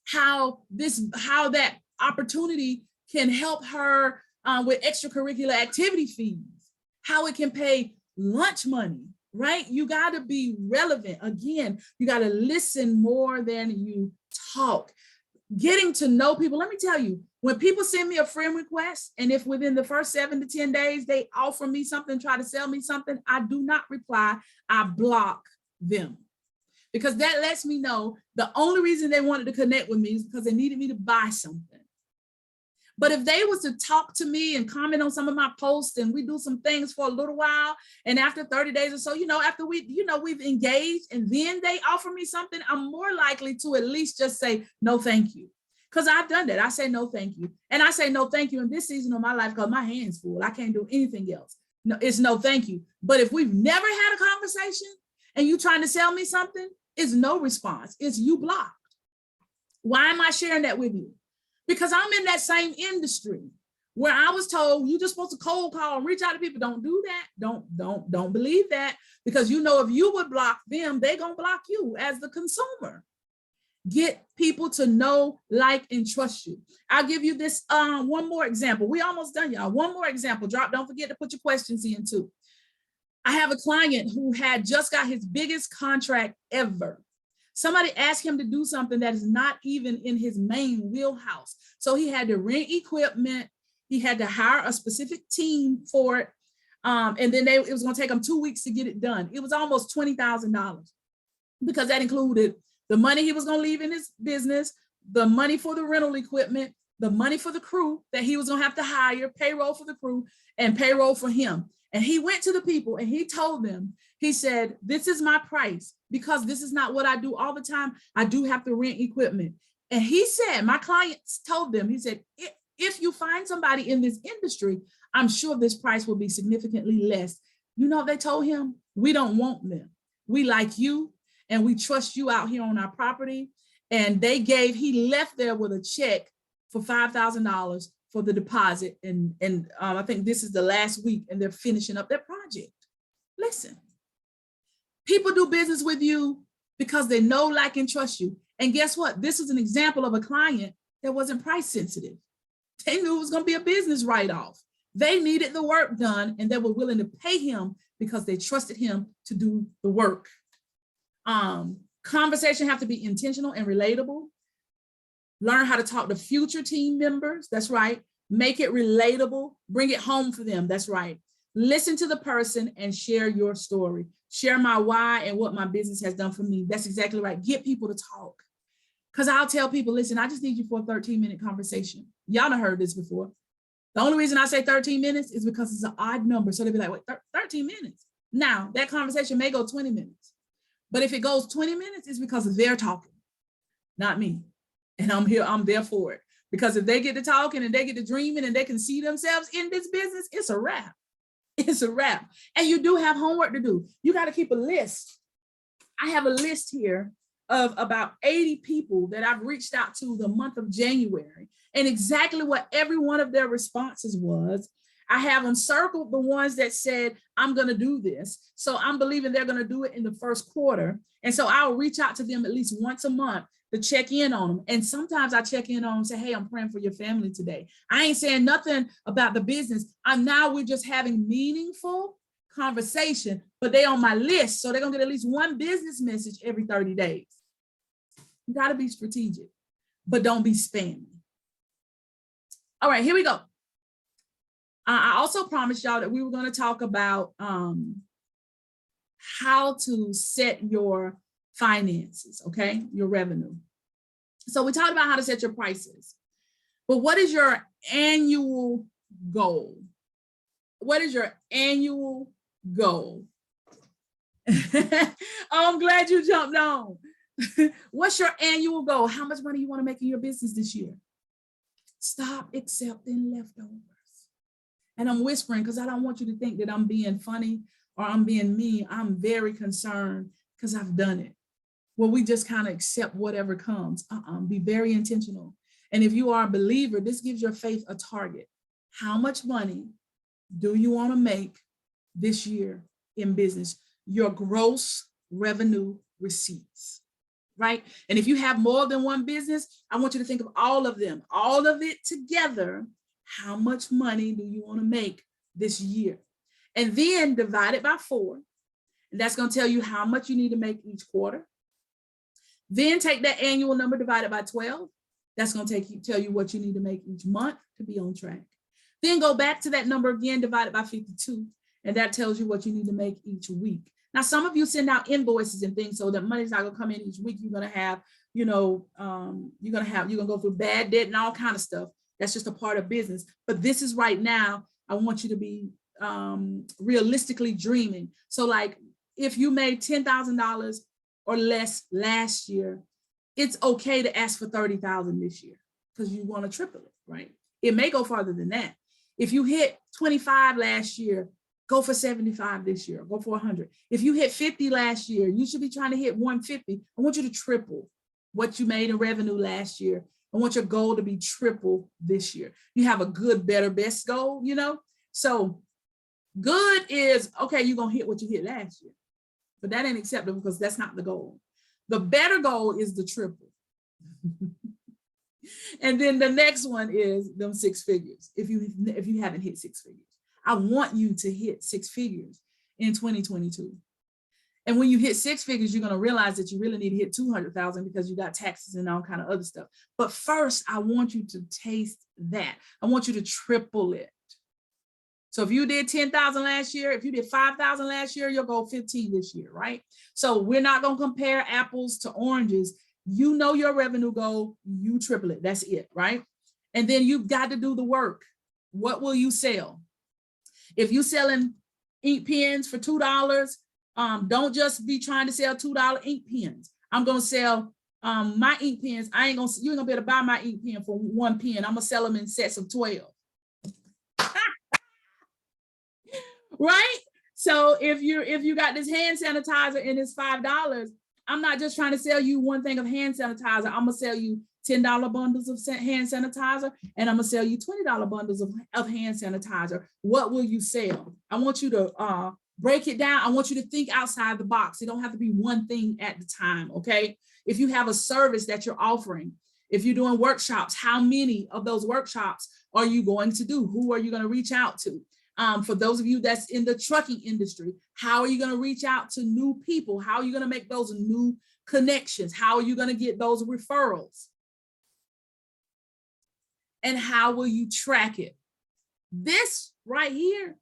how that opportunity can help her with extracurricular activity fees, how it can pay lunch money, right? You got to be relevant. Again, you got to listen more than you talk. Getting to know people. Let me tell you, when people send me a friend request, and if within the first 7 to 10 days, they offer me something, try to sell me something, I do not reply. I block them. Because that lets me know the only reason they wanted to connect with me is because they needed me to buy something. But if they was to talk to me and comment on some of my posts and we do some things for a little while, and after 30 days or so, after we've engaged and then they offer me something, I'm more likely to at least just say, no, thank you. Because I've done that. I say, no, thank you. And I say, no, thank you in this season of my life because my hands full. I can't do anything else. No, it's no, thank you. But if we've never had a conversation and you trying to sell me something, it's no response. It's you blocked. Why am I sharing that with you? Because I'm in that same industry where I was told you're just supposed to cold call and reach out to people. Don't do that. Don't believe that, because if you would block them, they're gonna block you as the consumer. Get people to know, like, and trust you. I'll give you this one more example. We almost done, y'all. One more example. Don't forget to put your questions in too. I have a client who had just got his biggest contract ever. Somebody asked him to do something that is not even in his main wheelhouse. So he had to rent equipment. He had to hire a specific team for it. And then it was going to take him 2 weeks to get it done. It was almost $20,000 because that included the money he was going to leave in his business, the money for the rental equipment, the money for the crew that he was going to have to hire, payroll for the crew, and payroll for him. And he went to the people and he told them, he said, this is my price because this is not what I do all the time. I do have to rent equipment. And he said, my clients told them, he said, if you find somebody in this industry, I'm sure this price will be significantly less. You know what they told him? We don't want them. we like you and we trust you out here on our property. And he left there with a check for $5,000 for the deposit. And I think this is the last week and they're finishing up their project. Listen, people do business with you because they know, like, and trust you. And guess what? This is an example of a client that wasn't price sensitive. They knew it was going to be a business write-off. They needed the work done and they were willing to pay him because they trusted him to do the work. Conversation have to be intentional and relatable. Learn how to talk to future team members. That's right. Make it relatable. Bring it home for them. That's right. Listen to the person and share your story. Share my why and what my business has done for me. That's exactly right. Get people to talk. Because I'll tell people, listen, I just need you for a 13-minute conversation. Y'all have heard this before. The only reason I say 13 minutes is because it's an odd number. So they'll be like, wait, 13 minutes. Now, that conversation may go 20 minutes. But if it goes 20 minutes, it's because they're talking, not me. And I'm there for it. Because if they get to talking and they get to dreaming and they can see themselves in this business, it's a wrap. It's a wrap. And you do have homework to do. You got to keep a list. I have a list here of about 80 people that I've reached out to the month of January, and exactly what every one of their responses was. I have them circled, the ones that said, I'm going to do this. So I'm believing they're going to do it in the first quarter. And so I'll reach out to them at least once a month to check in on them. And sometimes I check in on them and say, hey, I'm praying for your family today. I ain't saying nothing about the business. We're just having meaningful conversation, but they on my list. So they're going to get at least one business message every 30 days. You got to be strategic, but don't be spammy. All right, here we go. I also promised y'all that we were going to talk about how to set your finances, okay? Your revenue. So we talked about how to set your prices, but what is your annual goal? What is your annual goal? Oh, I'm glad you jumped on. What's your annual goal? How much money you want to make in your business this year? Stop accepting leftovers. And I'm whispering because I don't want you to think that I'm being funny or I'm being mean. I'm very concerned because I've done it. Well, we just kind of accept whatever comes. Be very intentional. And if you are a believer, this gives your faith a target. How much money do you want to make this year in business? Your gross revenue receipts, right? And if you have more than one business, I want you to think of all of them, all of it together. How much money do you want to make this year? And then divide it by 4. And that's going to tell you how much you need to make each quarter. Then take that annual number, divide it by 12. That's going to tell you what you need to make each month to be on track. Then go back to that number again, divide it by 52. And that tells you what you need to make each week. Now, some of you send out invoices and things, so that money's not going to come in each week. You're going to have, you're going to go through bad debt and all kind of stuff. That's just a part of business. But this is right now, I want you to be realistically dreaming. So like if you made $10,000 or less last year, it's okay to ask for $30,000 this year because you want to triple it, right? It may go farther than that. If you hit 25 last year, go for 75 this year, go for 100. If you hit 50 last year, you should be trying to hit 150. I want you to triple what you made in revenue last year. I want your goal to be triple this year. You have a good, better, best goal, you know? So good is, okay, you're going to hit what you hit last year, but that ain't acceptable because that's not the goal. The better goal is the triple. And then the next one is them 6 figures. If you haven't hit 6 figures, I want you to hit 6 figures in 2022. And when you hit 6 figures, you're going to realize that you really need to hit 200,000 because you got taxes and all kind of other stuff. But first, I want you to taste that. I want you to triple it. So if you did 10,000 last year, if you did 5,000 last year, you'll go 15 this year, right? So we're not going to compare apples to oranges. You know your revenue goal, you triple it. That's it, right? And then you've got to do the work. What will you sell? If you're selling ink pens for $2, don't just be trying to sell $2 ink pens. I'm going to sell my ink pens. You ain't gonna be able to buy my ink pen for 1 pen. I'm going to sell them in sets of 12. Right? So if you got this hand sanitizer and it's $5, I'm not just trying to sell you one thing of hand sanitizer. I'm gonna sell you $10 bundles of hand sanitizer, and I'm gonna sell you $20 bundles of hand sanitizer. What will you sell? I want you to break it down. I want you to think outside the box. It don't have to be one thing at the time, okay? If you have a service that you're offering, if you're doing workshops, how many of those workshops are you going to do? Who are you going to reach out to? For those of you that's in the trucking industry, how are you going to reach out to new people? How are you going to make those new connections? How are you going to get those referrals? And how will you track it? This right here,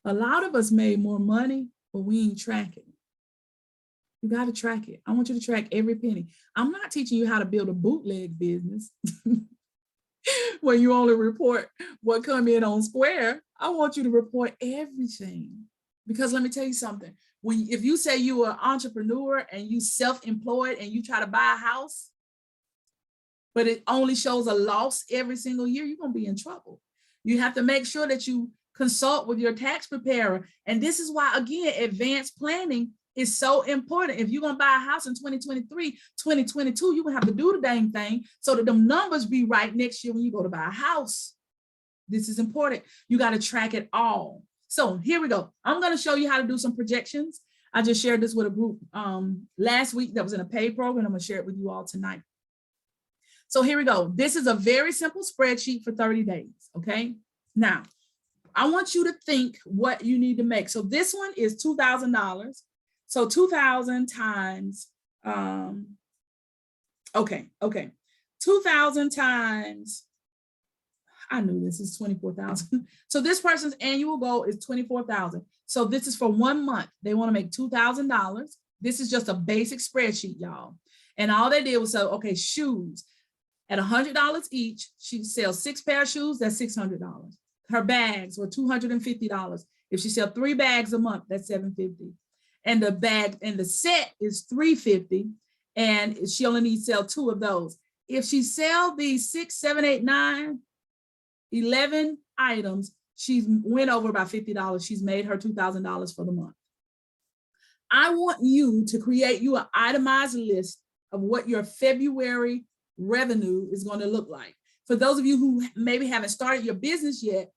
a lot of us made more money, but we ain't tracking. You got to track it. I want you to track every penny. I'm not teaching you how to build a bootleg business where you only report what come in on Square. I want you to report everything, because let me tell you something. If you say you are an entrepreneur and you self-employed and you try to buy a house, but it only shows a loss every single year, you're going to be in trouble. You have to make sure that you consult with your tax preparer. And this is why, again, advanced planning is so important. If you're going to buy a house in 2023, 2022, you're going to have to do the dang thing so that them numbers be right next year when you go to buy a house. This is important. You got to track it all. So here we go. I'm going to show you how to do some projections. I just shared this with a group last week that was in a paid program. I'm going to share it with you all tonight. So here we go. This is a very simple spreadsheet for 30 days, okay? Now, I want you to think what you need to make. So this one is $2,000. So 2,000 times, 2,000 times, I knew this is 24,000. So this person's annual goal is 24,000. So this is for 1 month. They want to make $2,000. This is just a basic spreadsheet, y'all. And all they did was say, okay, shoes at $100 each. She sells 6 pair of shoes, that's $600. Her bags were $250. If she sells 3 bags a month, that's $750. And the bag and the set is $350, and she only needs to sell 2 of those. If she sells these 6, 7, 8, 9, 11 items, she's went over about $50. She's made her $2,000 for the month. I want you to create you an itemized list of what your February revenue is going to look like. For those of you who maybe haven't started your business yet,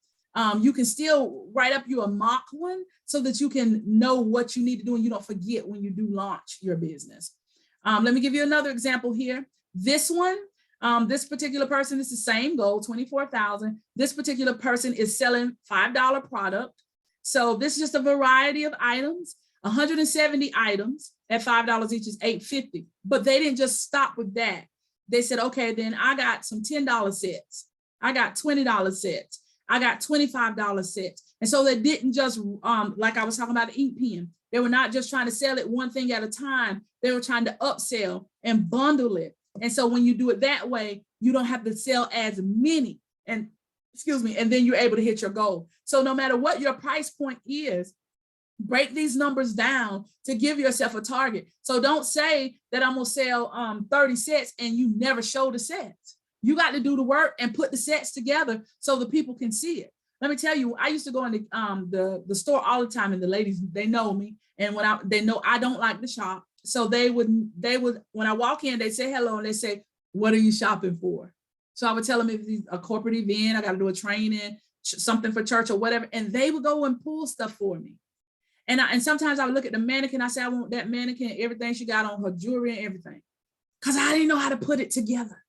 you can still write up you a mock one so that you can know what you need to do and you don't forget when you do launch your business. Let me give you another example here. This one, this particular person is the same goal, 24,000. This particular person is selling $5 product. So this is just a variety of items, 170 items at $5 each is $850. But they didn't just stop with that. They said, okay, then I got some $10 sets. I got $20 sets. I got $25 sets. And so they didn't just, like I was talking about the ink pen, they were not just trying to sell it one thing at a time. They were trying to upsell and bundle it. And so when you do it that way, you don't have to sell as many, and then you're able to hit your goal. So no matter what your price point is, break these numbers down to give yourself a target. So don't say that I'm gonna sell 30 sets and you never show the sets. You got to do the work and put the sets together so the people can see it. Let me tell you, I used to go in the store all the time, and the ladies, they know me, and they know I don't like to shop. So they would when I walk in, they say hello and they say, what are you shopping for? So I would tell them if it's a corporate event, I got to do a training, something for church or whatever, and they would go and pull stuff for me. And sometimes I would look at the mannequin, I say, I want that mannequin, everything she got on, her jewelry and everything, because I didn't know how to put it together.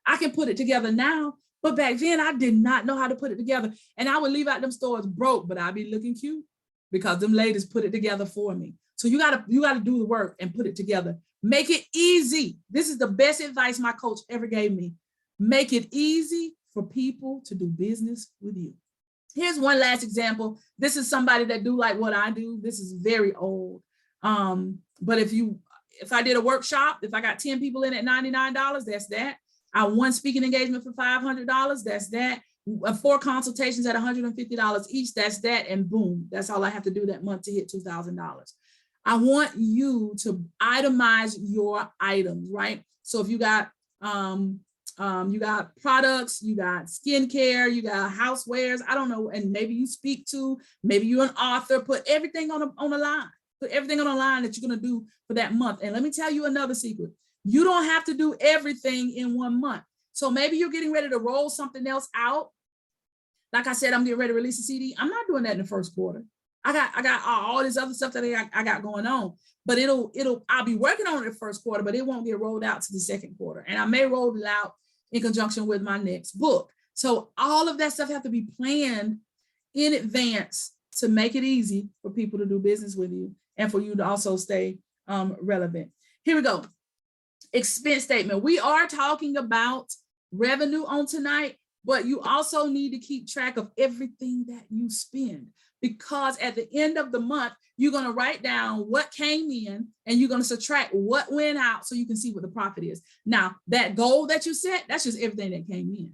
I can put it together now, but back then I did not know how to put it together. And I would leave out them stores broke, but I'd be looking cute because them ladies put it together for me. So you gotta do the work and put it together. Make it easy. This is the best advice my coach ever gave me. Make it easy for people to do business with you. Here's one last example. This is somebody that do like what I do. This is very old. But if I did a workshop, if I got 10 people in at $99, that's that. I one speaking engagement for $500, that's that. 4 consultations at $150 each, that's that. And boom, that's all I have to do that month to hit $2,000. I want you to itemize your items, right? So if you got You got products, you got skincare, you got housewares. I don't know. And maybe you speak to, maybe you're an author, put everything on a line. Put everything on a line that you're going to do for that month. And let me tell you another secret. You don't have to do everything in 1 month. So maybe you're getting ready to roll something else out. Like I said, I'm getting ready to release a CD. I'm not doing that in the first quarter. I got all this other stuff that I got going on, but I'll be working on it the first quarter, but it won't get rolled out to the second quarter. And I may roll it out in conjunction with my next book. So all of that stuff have to be planned in advance to make it easy for people to do business with you and for you to also stay relevant. Here we go. Expense statement. We are talking about revenue on tonight, but you also need to keep track of everything that you spend, because at the end of the month, you're going to write down what came in and you're going to subtract what went out so you can see what the profit is. Now, that goal that you set, that's just everything that came in.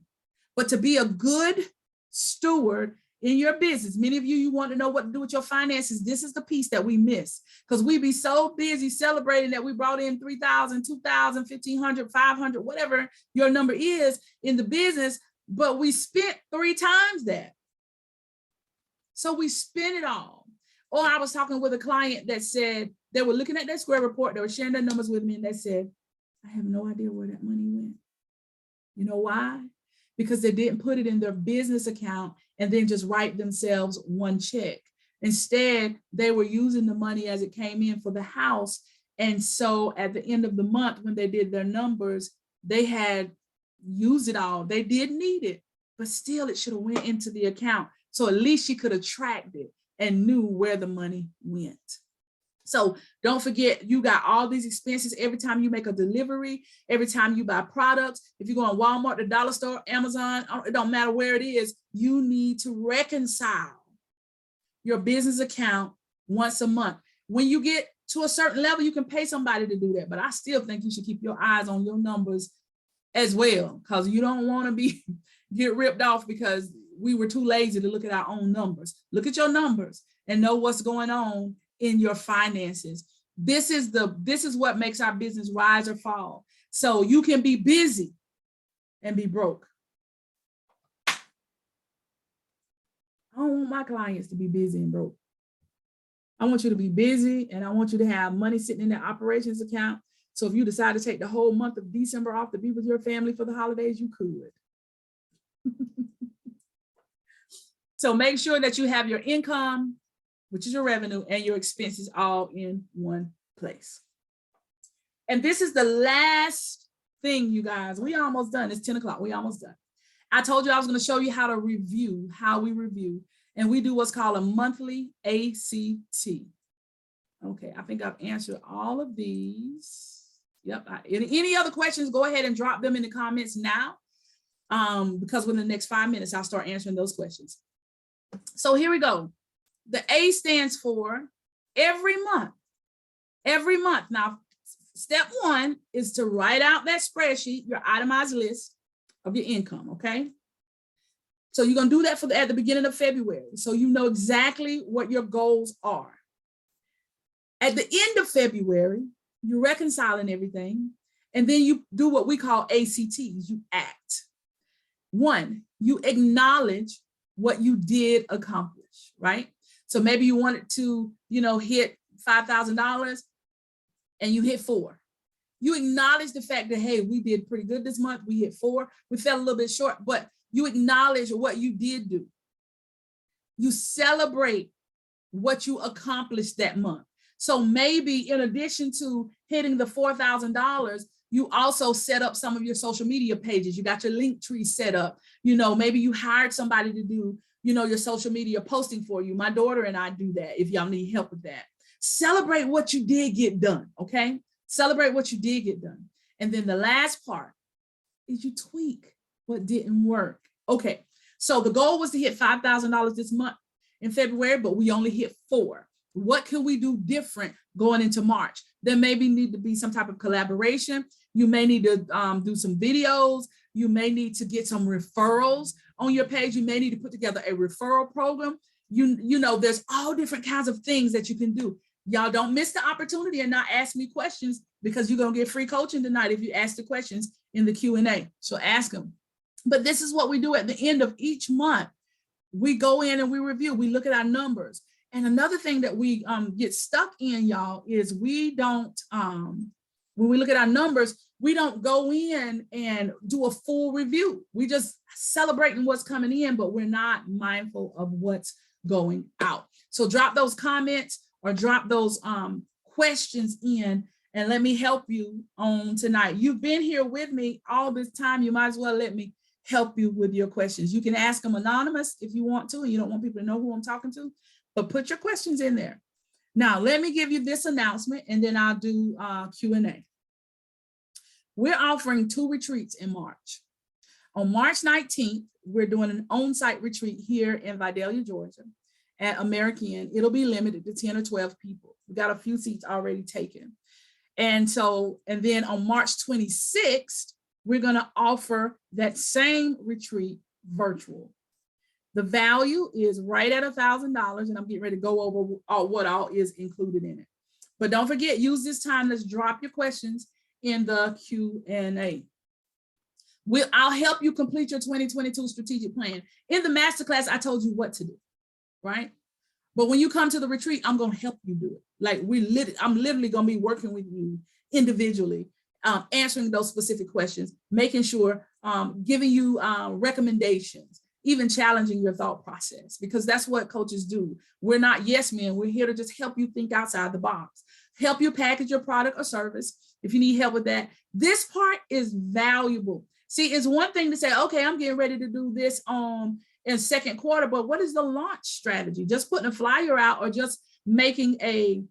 But to be a good steward in your business, many of you want to know what to do with your finances. This is the piece that we miss, because we be so busy celebrating that we brought in 3,000, 2,000, 1,500, 500, whatever your number is in the business, but we spent 3 times that. So we spent it all. Or I was talking with a client that said they were looking at their Square report, they were sharing their numbers with me, and they said, I have no idea where that money went. You know why? Because they didn't put it in their business account and then just write themselves one check. Instead, they were using the money as it came in for the house. And so at the end of the month, when they did their numbers, they had used it all. They did need it, but still it should have went into the account. So at least she could have tracked it and knew where the money went. So don't forget, you got all these expenses every time you make a delivery, every time you buy products. If you go on Walmart, the dollar store, Amazon, it don't matter where it is, you need to reconcile your business account once a month. When you get to a certain level, you can pay somebody to do that. But I still think you should keep your eyes on your numbers as well, because you don't want to get ripped off because we were too lazy to look at our own numbers. Look at your numbers and know what's going on in your finances. This is what makes our business rise or fall. So you can be busy and be broke. I don't want my clients to be busy and broke. I want you to be busy, and I want you to have money sitting in the operations account. So if you decide to take the whole month of December off to be with your family for the holidays, you could. So make sure that you have your income, which is your revenue, and your expenses all in one place. And this is the last thing, you guys. We almost done. It's 10 o'clock. We almost done. I told you I was going to show you how we review. And we do what's called a monthly A.C.T. Okay, I think I've answered all of these. Yep. Any other questions, go ahead and drop them in the comments now, because within the next 5 minutes, I'll start answering those questions. So here we go. The A stands for every month. Every month. Now, step 1 is to write out that spreadsheet, your itemized list of your income, okay? So you're going to do that at the beginning of February, so you know exactly what your goals are. At the end of February, you're reconciling everything, and then you do what we call A.C.Ts. You act. 1, you acknowledge what you did accomplish, right? So maybe you wanted to, hit $5,000 and you hit 4. You acknowledge the fact that, hey, we did pretty good this month. We hit 4. We fell a little bit short, but you acknowledge what you did do. You celebrate what you accomplished that month. So maybe in addition to hitting the $4,000, you also set up some of your social media pages. You got your link tree set up. Maybe you hired somebody to do, your social media posting for you. My daughter and I do that if y'all need help with that. Celebrate what you did get done, okay? Celebrate what you did get done. And then the last part is you tweak what didn't work. Okay, so the goal was to hit $5,000 this month in February, but we only hit 4. What can we do different going into March? There maybe need to be some type of collaboration. You may need to do some videos. You may need to get some referrals on your page. You may need to put together a referral program. There's all different kinds of things that you can do. Y'all don't miss the opportunity and not ask me questions, because you're going to get free coaching tonight if you ask the questions in the Q&A. So ask them. But this is what we do at the end of each month. We go in and we review, we look at our numbers. And another thing that we get stuck in, y'all, is we don't, when we look at our numbers, we don't go in and do a full review. We just celebrating what's coming in, but we're not mindful of what's going out. So drop those comments or drop those questions in, and let me help you on tonight. You've been here with me all this time. You might as well let me help you with your questions. You can ask them anonymous if you want to, and you don't want people to know who I'm talking to, but put your questions in there. Now, let me give you this announcement, and then I'll do Q&A. We're offering 2 retreats in March. On March 19th, we're doing an on-site retreat here in Vidalia, Georgia at American. It'll be limited to 10 or 12 people. We got a few seats already taken. And then on March 26th, we're going to offer that same retreat virtual. The value is right at $1,000, and I'm getting ready to go over what all is included in it. But don't forget, use this time. Let's drop your questions in the Q&A. I'll help you complete your 2022 strategic plan. In the masterclass, I told you what to do, right? But when you come to the retreat, I'm going to help you do it. Like I'm literally going to be working with you individually, answering those specific questions, making sure, giving you recommendations, even challenging your thought process, because that's what coaches do. We're not yes men. We're here to just help you think outside the box, help you package your product or service. If you need help with that, this part is valuable. See, it's one thing to say, okay, I'm getting ready to do this in second quarter, but what is the launch strategy? Just putting a flyer out or just putting a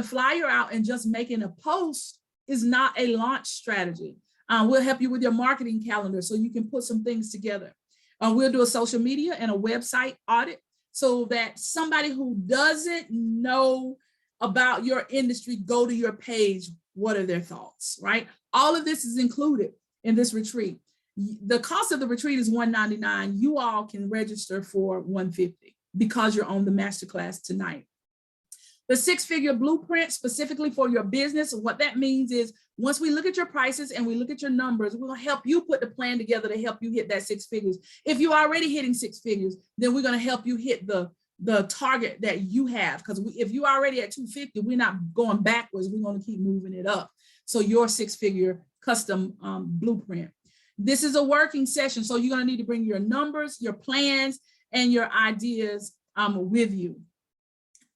flyer out and just making a post is not a launch strategy. We'll help you with your marketing calendar so you can put some things together. We'll do a social media and a website audit so that somebody who doesn't know about your industry, go to your page. What are their thoughts, right? All of this is included in this retreat. The cost of the retreat is $199. You all can register for $150 because you're on the masterclass tonight. The 6-figure blueprint specifically for your business, what that means is once we look at your prices and we look at your numbers, we'll help you put the plan together to help you hit that 6 figures. If you're already hitting 6 figures, then we're going to help you hit the target that you have. Because if you're already at 250, we're not going backwards. We're going to keep moving it up. So your 6-figure custom blueprint. This is a working session. So you're going to need to bring your numbers, your plans, and your ideas with you.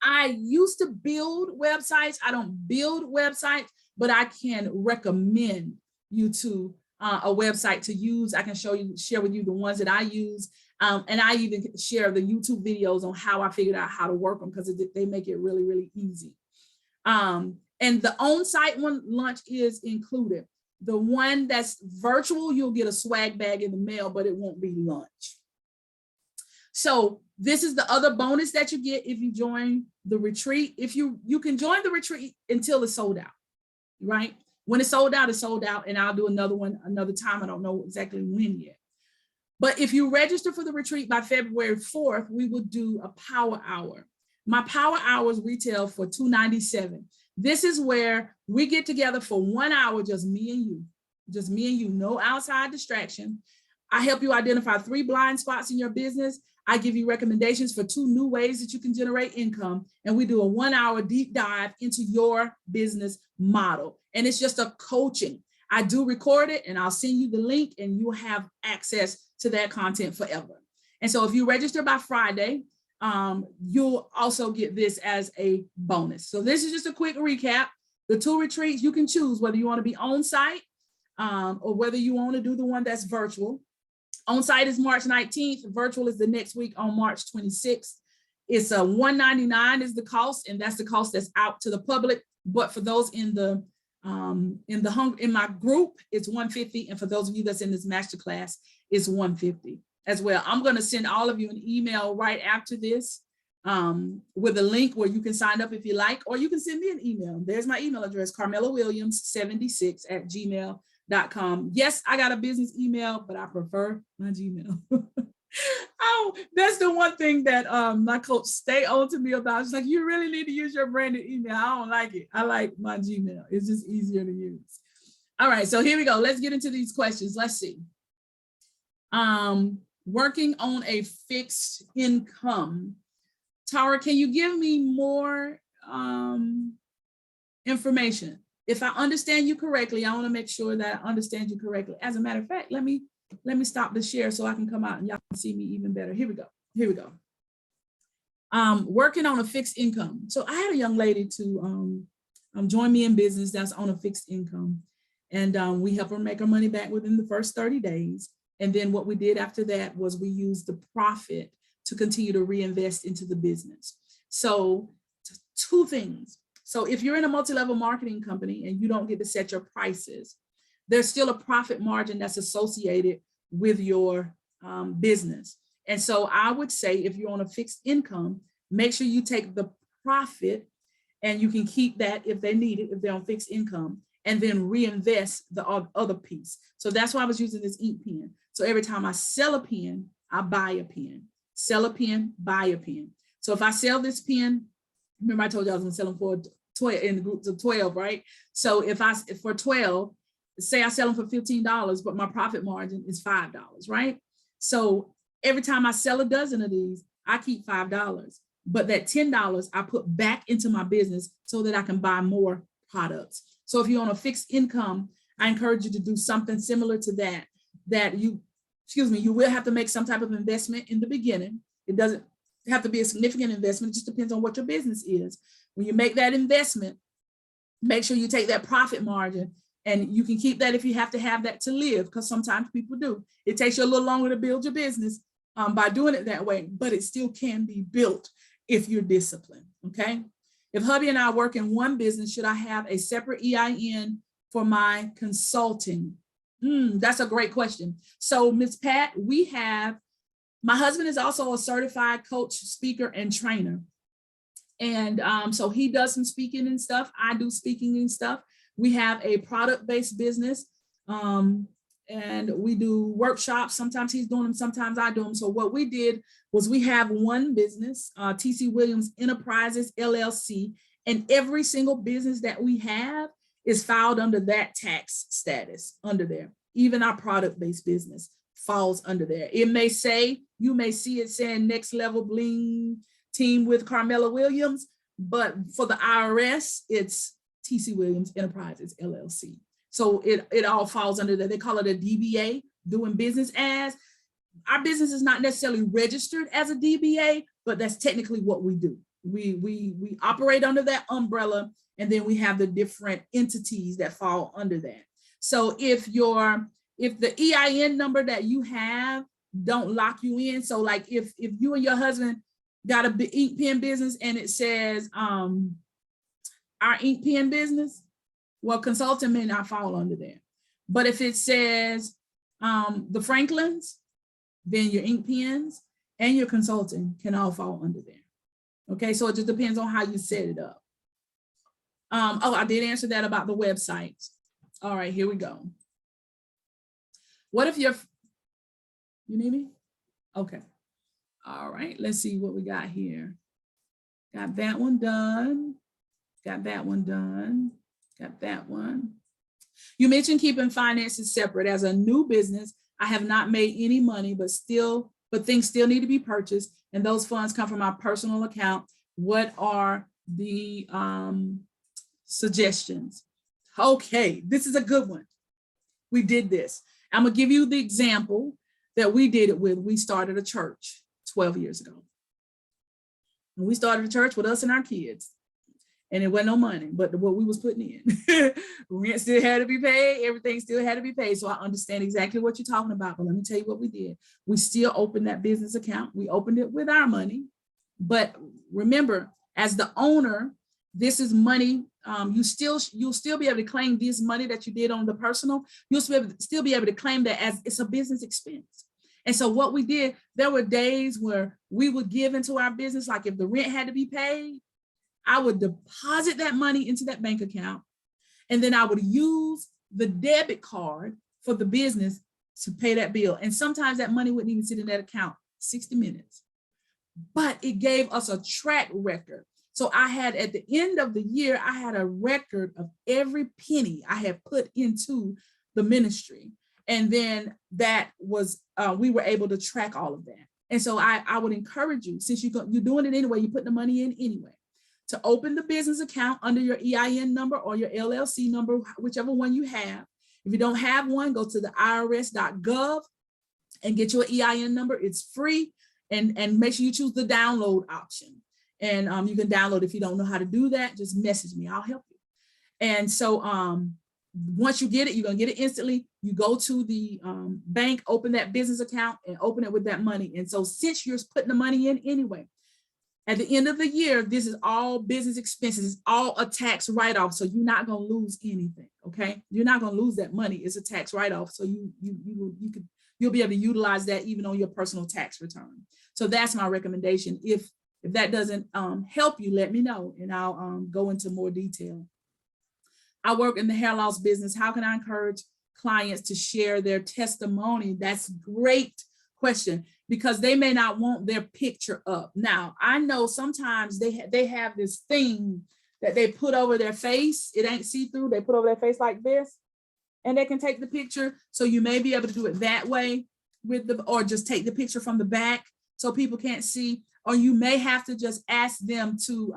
I used to build websites. I don't build websites, but I can recommend you to a website to use. I can share with you the ones that I use. And I even share the YouTube videos on how I figured out how to work them because they make it really, really easy. And the on-site one, lunch is included. The one that's virtual, you'll get a swag bag in the mail, but it won't be lunch. So this is the other bonus that you get if you join the retreat. If you can join the retreat until it's sold out, right? When it's sold out, and I'll do another one another time. I don't know exactly when yet. But if you register for the retreat by February 4th, we will do a power hour. My power hours retail for $297. This is where we get together for 1 hour, just me and you, no outside distraction. I help you identify 3 blind spots in your business. I give you recommendations for 2 new ways that you can generate income. And we do a 1 hour deep dive into your business model. And it's just a coaching. I do record it and I'll send you the link and you'll have access to that content forever. And so if you register by Friday, you'll also get this as a bonus. So this is just a quick recap. The 2 retreats, you can choose whether you want to be on site or whether you want to do the one that's virtual. On site is March 19th. Virtual is the next week on March 26th. It's $199 is the cost, and that's the cost that's out to the public. But for those in my group, it's $150, and for those of you that's in this masterclass, it's $150 as well. I'm going to send all of you an email right after this with a link where you can sign up if you like, or you can send me an email. There's my email address, carmelawilliams76@gmail.com. Yes, I got a business email, but I prefer my Gmail. Oh, that's the one thing that my coach stay on to me about. She's like, you really need to use your branded email. I don't like it. I like my Gmail. It's just easier to use. All right, so here we go. Let's get into these questions. Let's see. Working on a fixed income. Tara, can you give me more information? If I understand you correctly, I want to make sure that I understand you correctly. As a matter of fact, let me stop the share so I can come out and y'all can see me even better. Here we go. Here we go. Working on a fixed income. So I had a young lady to join me in business that's on a fixed income. And we help her make her money back within the first 30 days. And then what we did after that was we used the profit to continue to reinvest into the business. So two things. So if you're in a multi-level marketing company and you don't get to set your prices, there's still a profit margin that's associated with your business. And so I would say if you're on a fixed income, make sure you take the profit and you can keep that if they need it, if they're on fixed income, and then reinvest the other piece. So that's why I was using this ink pen. So every time I sell a pen, I buy a pen. Sell a pen, buy a pen. So if I sell this pen, remember I told you I was gonna sell them for 12 in groups of 12, right? So if for 12, say I sell them for $15, but my profit margin is $5, right? So every time I sell a dozen of these, I keep $5, but that $10 I put back into my business so that I can buy more products. So if you're on a fixed income, I encourage you to do something similar to that you will have to make some type of investment in the beginning. It doesn't have to be a significant investment. It just depends on what your business is. When you make that investment, make sure you take that profit margin, and you can keep that if you have to have that to live, because sometimes people do. It takes you a little longer to build your business by doing it that way, but it still can be built if you're disciplined, okay? If hubby and I work in one business, should I have a separate EIN for my consulting? That's a great question. So Ms. Pat, my husband is also a certified coach, speaker, and trainer. And so he does some speaking and stuff. I do speaking and stuff. We have a product-based business and we do workshops. Sometimes he's doing them, sometimes I do them. So what we did was we have one business, T.C. Williams Enterprises, LLC, and every single business that we have is filed under that tax status under there. Even our product-based business falls under there. You may see it saying Next Level Bling Team with Carmela Williams, but for the IRS, it's T.C. Williams Enterprises, LLC. So it all falls under that. They call it a DBA, doing business as. Our business is not necessarily registered as a DBA, but that's technically what we do. We operate under that umbrella, and then we have the different entities that fall under that. So if the EIN number that you have don't lock you in, so like if you and your husband got a ink pen business and it says our ink pen business, well, consulting may not fall under there. But if it says the Franklins, then your ink pens and your consulting can all fall under there. Okay, so it just depends on how you set it up. Oh, I did answer that about the websites. All right, here we go. What if you need me? Okay. All right, let's see what we got here. Got that one done. Got that one done. Got that one. You mentioned keeping finances separate. As a new business, I have not made any money, but things still need to be purchased, and those funds come from my personal account. What are the suggestions? Okay, this is a good one. We did this. I'm gonna give you the example that we did it with. We started a church 12 years ago. And we started a church with us and our kids. And it wasn't no money, but what we was putting in. Rent still had to be paid, everything still had to be paid. So I understand exactly what you're talking about, but let me tell you what we did. We still opened that business account. We opened it with our money, but remember, as the owner, this is money. You'll still be able to claim this money that you did on the personal. You'll still be able to claim that as it's a business expense. And so what we did, there were days where we would give into our business, like if the rent had to be paid, I would deposit that money into that bank account, and then I would use the debit card for the business to pay that bill. And sometimes that money wouldn't even sit in that account 60 minutes, but it gave us a track record. So I had, at the end of the year, I had a record of every penny I had put into the ministry. And then that was, we were able to track all of that. And so I would encourage you, since you're doing it anyway, you put the money in anyway, to open the business account under your EIN number or your LLC number, whichever one you have. If you don't have one, go to the irs.gov and get your EIN number. It's free, and make sure you choose the download option. And you can download. If you don't know how to do that, just message me, I'll help you. And so once you get it, you're gonna get it instantly. You go to the bank, open that business account, and open it with that money. And so since you're putting the money in anyway, at the end of the year, this is all business expenses, it's all a tax write-off. So you're not gonna lose anything, okay? You're not gonna lose that money. It's a tax write-off. So you'll be able to utilize that even on your personal tax return. So that's my recommendation. If that doesn't help you, let me know, and I'll go into more detail. I work in the hair loss business. How can I encourage clients to share their testimony? That's a great question, because they may not want their picture up. Now, I know sometimes they have this thing that they put over their face. It ain't see-through. They put over their face like this, and they can take the picture. So you may be able to do it that way or just take the picture from the back so people can't see. Or you may have to just ask them to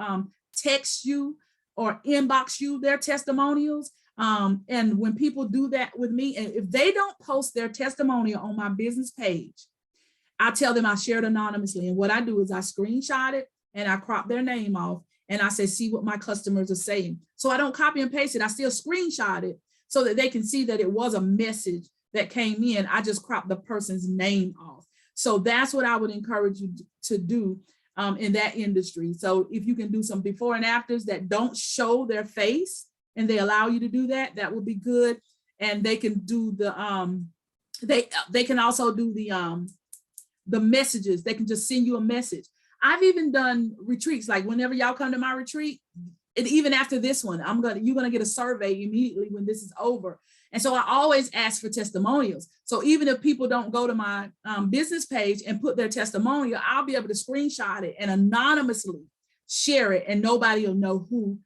text you or inbox you their testimonials. And when people do that with me, and if they don't post their testimonial on my business page, I tell them I shared anonymously. And what I do is I screenshot it and I crop their name off and I say, see what my customers are saying. So I don't copy and paste it. I still screenshot it so that they can see that it was a message that came in. I just crop the person's name off. So that's what I would encourage you to do in that industry. So if you can do some before and afters that don't show their face and they allow you to do that, that would be good. And they can do the, they can also do the messages. They can just send you a message. I've even done retreats, like whenever y'all come to my retreat, and even after this one, you're gonna get a survey immediately when this is over. And so I always ask for testimonials. So even if people don't go to my business page and put their testimonial, I'll be able to screenshot it and anonymously share it, and nobody will know who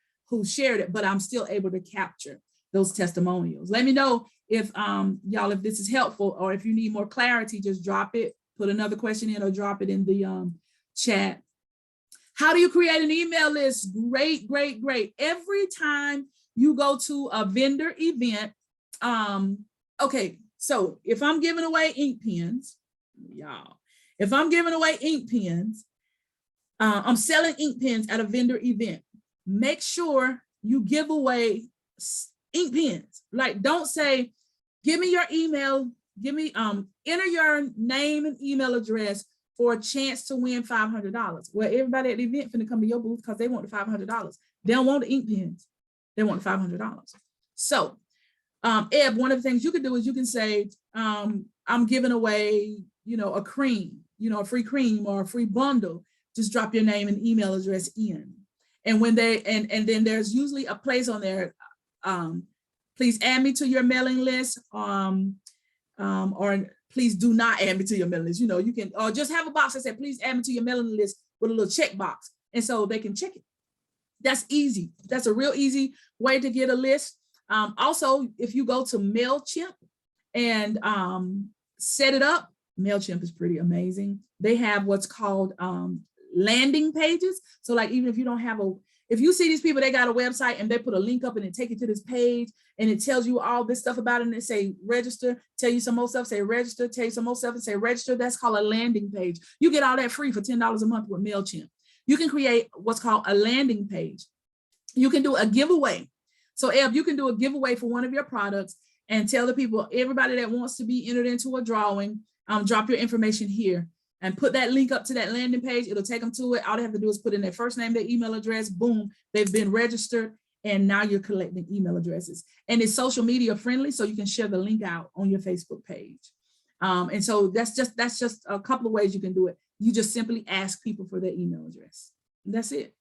shared it, but I'm still able to capture those testimonials. Let me know if y'all, if this is helpful, or if you need more clarity, just drop it, put another question in, or drop it in the chat. How do you create an email list? Great, great, great. Every time you go to a vendor event, okay, so if I'm giving away ink pens, y'all, if I'm giving away ink pens, I'm selling ink pens at a vendor event, make sure you give away ink pens. Like, don't say, give me your email, give me, enter your name and email address for a chance to win $500. Well, everybody at the event finna come to your booth because they want the $500. They don't want the ink pens. They want the $500. So, Eb, one of the things you can do is you can say, I'm giving away, a cream, a free cream or a free bundle. Just drop your name and email address in. And when they, and then there's usually a place on there, please add me to your mailing list, or please do not add me to your mailing list. You can, or just have a box that says, please add me to your mailing list with a little check box. And so they can check it. That's easy. That's a real easy way to get a list. Also, if you go to MailChimp and set it up, MailChimp is pretty amazing. They have what's called landing pages. So like, even if you don't have if you see these people, they got a website and they put a link up and it take you to this page and it tells you all this stuff about it, and they say register, tell you some more stuff, say register, tell you some more stuff and say register. That's called a landing page. You get all that free for $10 a month with MailChimp. You can create what's called a landing page. You can do a giveaway. So Eb, you can do a giveaway for one of your products and tell the people, everybody that wants to be entered into a drawing, drop your information here and put that link up to that landing page. It'll take them to it. All they have to do is put in their first name, their email address, boom, they've been registered, and now you're collecting email addresses. And it's social media friendly, so you can share the link out on your Facebook page. And so that's just a couple of ways you can do it. You just simply ask people for their email address. And that's it.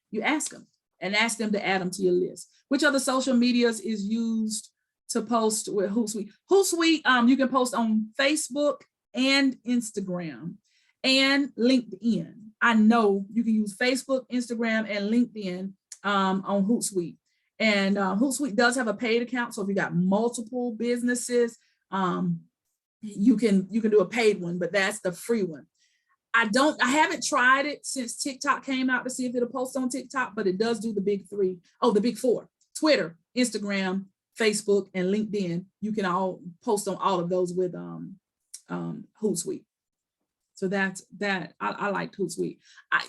You ask them and ask them to add them to your list. Which other social medias is used to post with Hootsuite? Hootsuite, you can post on Facebook and Instagram. and LinkedIn. I know you can use Facebook, Instagram, and LinkedIn on Hootsuite. And Hootsuite does have a paid account. So if you got multiple businesses, you can do a paid one, but that's the free one. I haven't tried it since TikTok came out to see if it'll post on TikTok, but it does do the big three. Oh, the big four: Twitter, Instagram, Facebook, and LinkedIn. You can all post on all of those with Hootsuite. So that's that. I liked Hootsuite.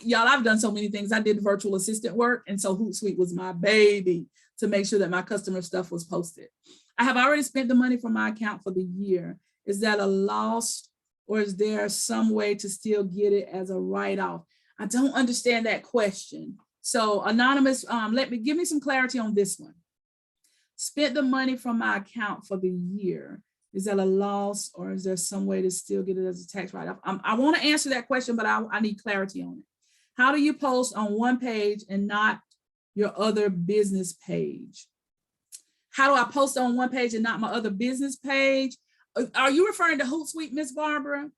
Y'all, I've done so many things. I did virtual assistant work, and so Hootsuite was my baby to make sure that my customer stuff was posted. I have already spent the money from my account for the year. Is that a loss, or is there some way to still get it as a write-off? I don't understand that question. So anonymous, give me some clarity on this one. Spent the money from my account for the year. Is that a loss, or is there some way to still get it as a tax write-off? I want to answer that question, but I need clarity on it. How do you post on one page and not your other business page? How do I post on one page and not my other business page? Are you referring to Hootsuite, Miss Barbara?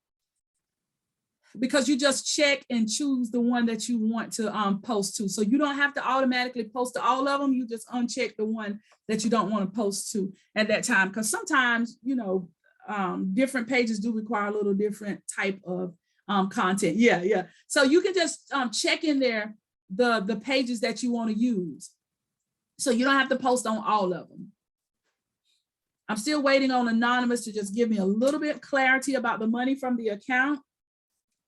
Because you just check and choose the one that you want to post to. So you don't have to automatically post to all of them. You just uncheck the one that you don't want to post to at that time. Because sometimes, different pages do require a little different type of content. Yeah. So you can just check in there the pages that you want to use. So you don't have to post on all of them. I'm still waiting on Anonymous to just give me a little bit of clarity about the money from the account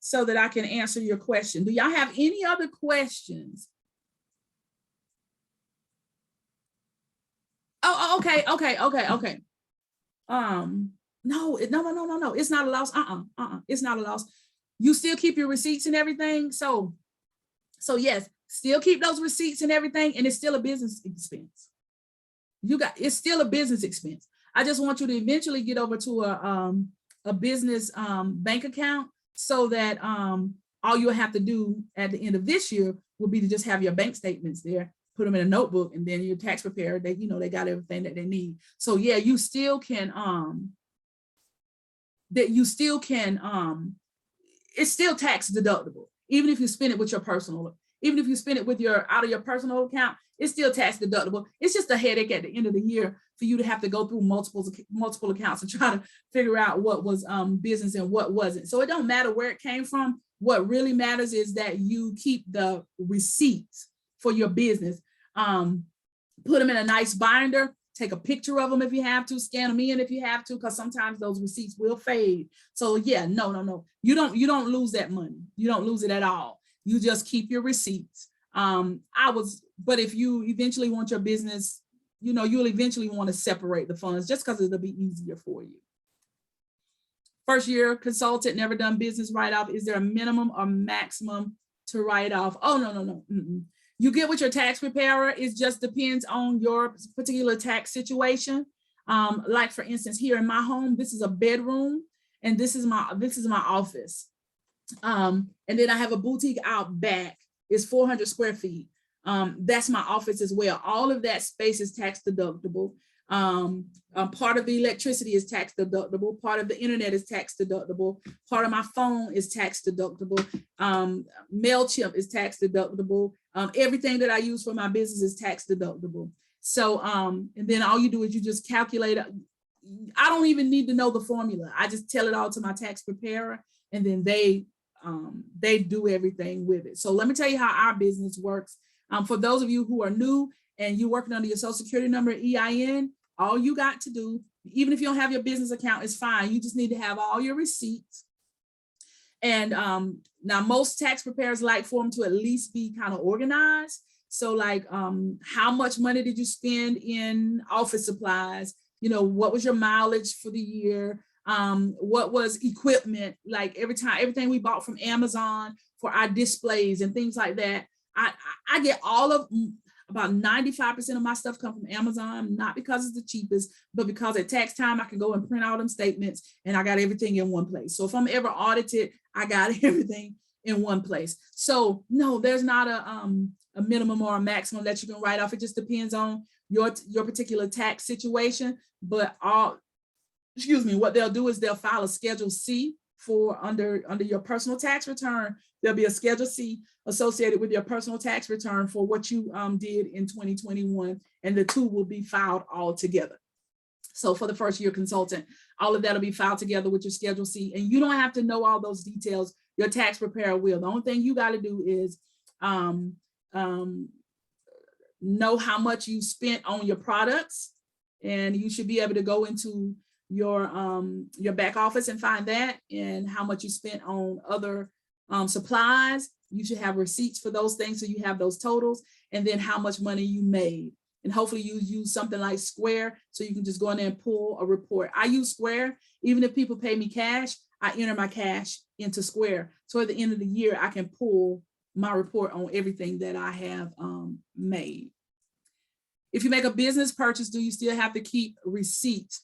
so that I can answer your question. Do y'all have any other questions? Oh, okay. No, it's not a loss. It's not a loss. You still keep your receipts and everything. So yes, still keep those receipts and everything, and it's still a business expense. It's still a business expense. I just want you to eventually get over to a business bank account, so that all you'll have to do at the end of this year will be to just have your bank statements there, put them in a notebook, and then your tax preparer, they got everything that they need. So yeah, you still can it's still tax deductible, even if you spend it with your personal. Even if you spend it with out of your personal account, it's still tax deductible. It's just a headache at the end of the year for you to have to go through multiple accounts and try to figure out what was business and what wasn't. So it don't matter where it came from. What really matters is that you keep the receipts for your business. Put them in a nice binder. Take a picture of them if you have to. Scan them in if you have to, because sometimes those receipts will fade. So yeah, no. You don't lose that money. You don't lose it at all. You just keep your receipts. But if you eventually want your business, you'll eventually want to separate the funds just because it'll be easier for you. First year consultant, never done business write-off. Is there a minimum or maximum to write off? Oh, no. You get with your tax preparer. It just depends on your particular tax situation. Like for instance, here in my home, this is a bedroom and this is my office. And then I have a boutique out back. It's 400 square feet. That's my office as well. All of that space is tax deductible. Part of the electricity is tax deductible. Part of the internet is tax deductible. Part of my phone is tax deductible. MailChimp is tax deductible. Everything that I use for my business is tax deductible. So, and then all you do is you just calculate. I don't even need to know the formula. I just tell it all to my tax preparer, and then they do everything with it. So let me tell you how our business works. For those of you who are new and you're working under your Social Security number, EIN, all you got to do, even if you don't have your business account, is fine. You just need to have all your receipts. And now most tax preparers like for them to at least be kind of organized. So like, how much money did you spend in office supplies? What was your mileage for the year? What was equipment? Like everything we bought from Amazon for our displays and things like that. I get about 95% of my stuff come from Amazon, not because it's the cheapest, but because at tax time I can go and print all them statements and I got everything in one place. So if I'm ever audited, I got everything in one place. So no, there's not a minimum or a maximum that you can write off. It just depends on your particular tax situation. But what they'll do is they'll file a Schedule C for under your personal tax return. There'll be a Schedule C associated with your personal tax return for what you did in 2021, and the two will be filed all together. So for the first year consultant, all of that will be filed together with your Schedule C, and you don't have to know all those details. Your tax preparer will. The only thing you got to do is know how much you spent on your products, and you should be able to go into your back office and find that, and how much you spent on other supplies. You should have receipts for those things, so you have those totals, and then how much money you made. And hopefully you use something like Square, so you can just go in there and pull a report. I use Square. Even if people pay me cash, I enter my cash into Square. So at the end of the year, I can pull my report on everything that I have made. If you make a business purchase, do you still have to keep receipts?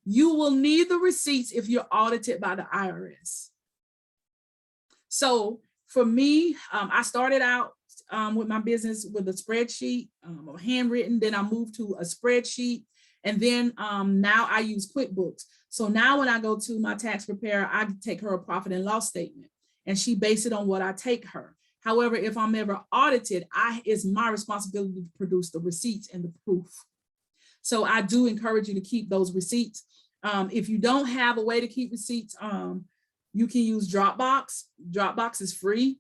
You will need the receipts if you're audited by the IRS. So for me, I started out with my business with a spreadsheet, handwritten, then I moved to a spreadsheet, and then now I use QuickBooks. So now when I go to my tax preparer, I take her a profit and loss statement, and she based it on what I take her. However, if I'm ever audited, it's my responsibility to produce the receipts and the proof. So I do encourage you to keep those receipts. If you don't have a way to keep receipts, you can use Dropbox. Dropbox is free,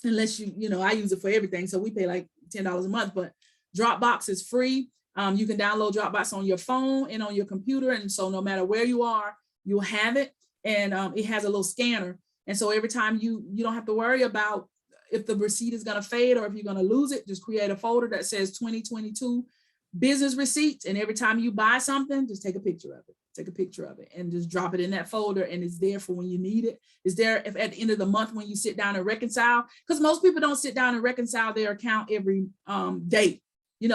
unless I use it for everything. So we pay like $10 a month, but Dropbox is free. You can download Dropbox on your phone and on your computer. And so no matter where you are, you'll have it. And it has a little scanner. And so every time you don't have to worry about if the receipt is going to fade or if you're going to lose it. Just create a folder that says 2022 business receipts. And every time you buy something, just take a picture of it. Take a picture of it and just drop it in that folder, and it's there for when you need it. It's there if at the end of the month when you sit down and reconcile, because most people don't sit down and reconcile their account every day.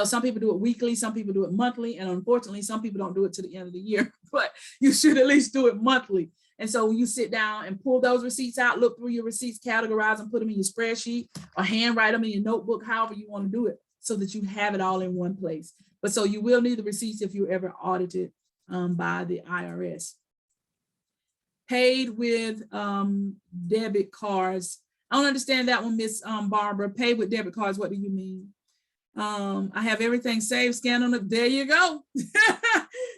Some people do it weekly, some people do it monthly, and unfortunately, some people don't do it to the end of the year, but you should at least do it monthly. And so when you sit down and pull those receipts out, look through your receipts, categorize them, put them in your spreadsheet, or handwrite them in your notebook, however you want to do it, so that you have it all in one place. But so you will need the receipts if you're ever audited by the IRS. Paid with debit cards. I don't understand that one, Miss Barbara. Paid with debit cards, what do you mean? I have everything saved, scanned on it. There you go.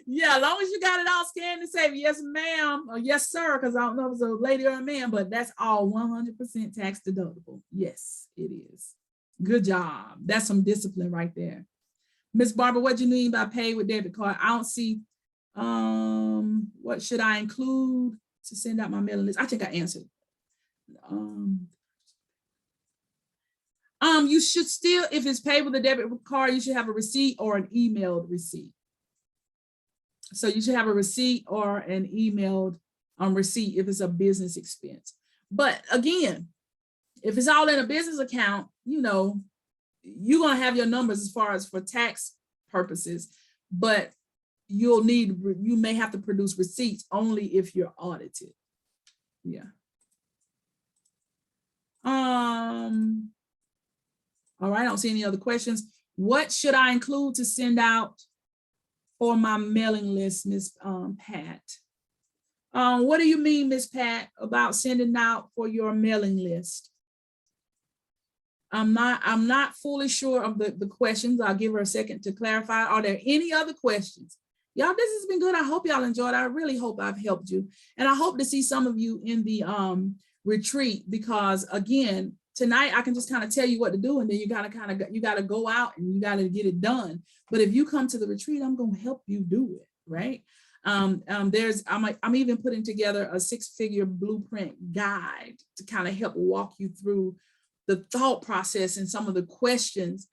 Yeah, as long as you got it all scanned and saved, yes, ma'am, or yes, sir, because I don't know if it's a lady or a man, but that's all 100% tax deductible. Yes, it is. Good job. That's some discipline right there. Miss Barbara, what do you mean by paid with debit card? I don't see, what should I include to send out my mailing list? I think I answered. You should still, if it's paid with a debit card, you should have a receipt or an emailed receipt. So you should have a receipt or an emailed receipt if it's a business expense. But again, if it's all in a business account, you're going to have your numbers as far as for tax purposes, but you may have to produce receipts only if you're audited. Yeah. All right, I don't see any other questions. What should I include to send out for my mailing list, Miss Pat? What do you mean, Miss Pat, about sending out for your mailing list? I'm not fully sure of the questions. I'll give her a second to clarify. Are there any other questions? Y'all, this has been good. I hope y'all enjoyed. I really hope I've helped you. And I hope to see some of you in the retreat, because again, tonight I can just kind of tell you what to do, and then you got to go out and you got to get it done. But if you come to the retreat, I'm going to help you do it, right? I'm even putting together a 6-figure blueprint guide to kind of help walk you through the thought process and some of the questions.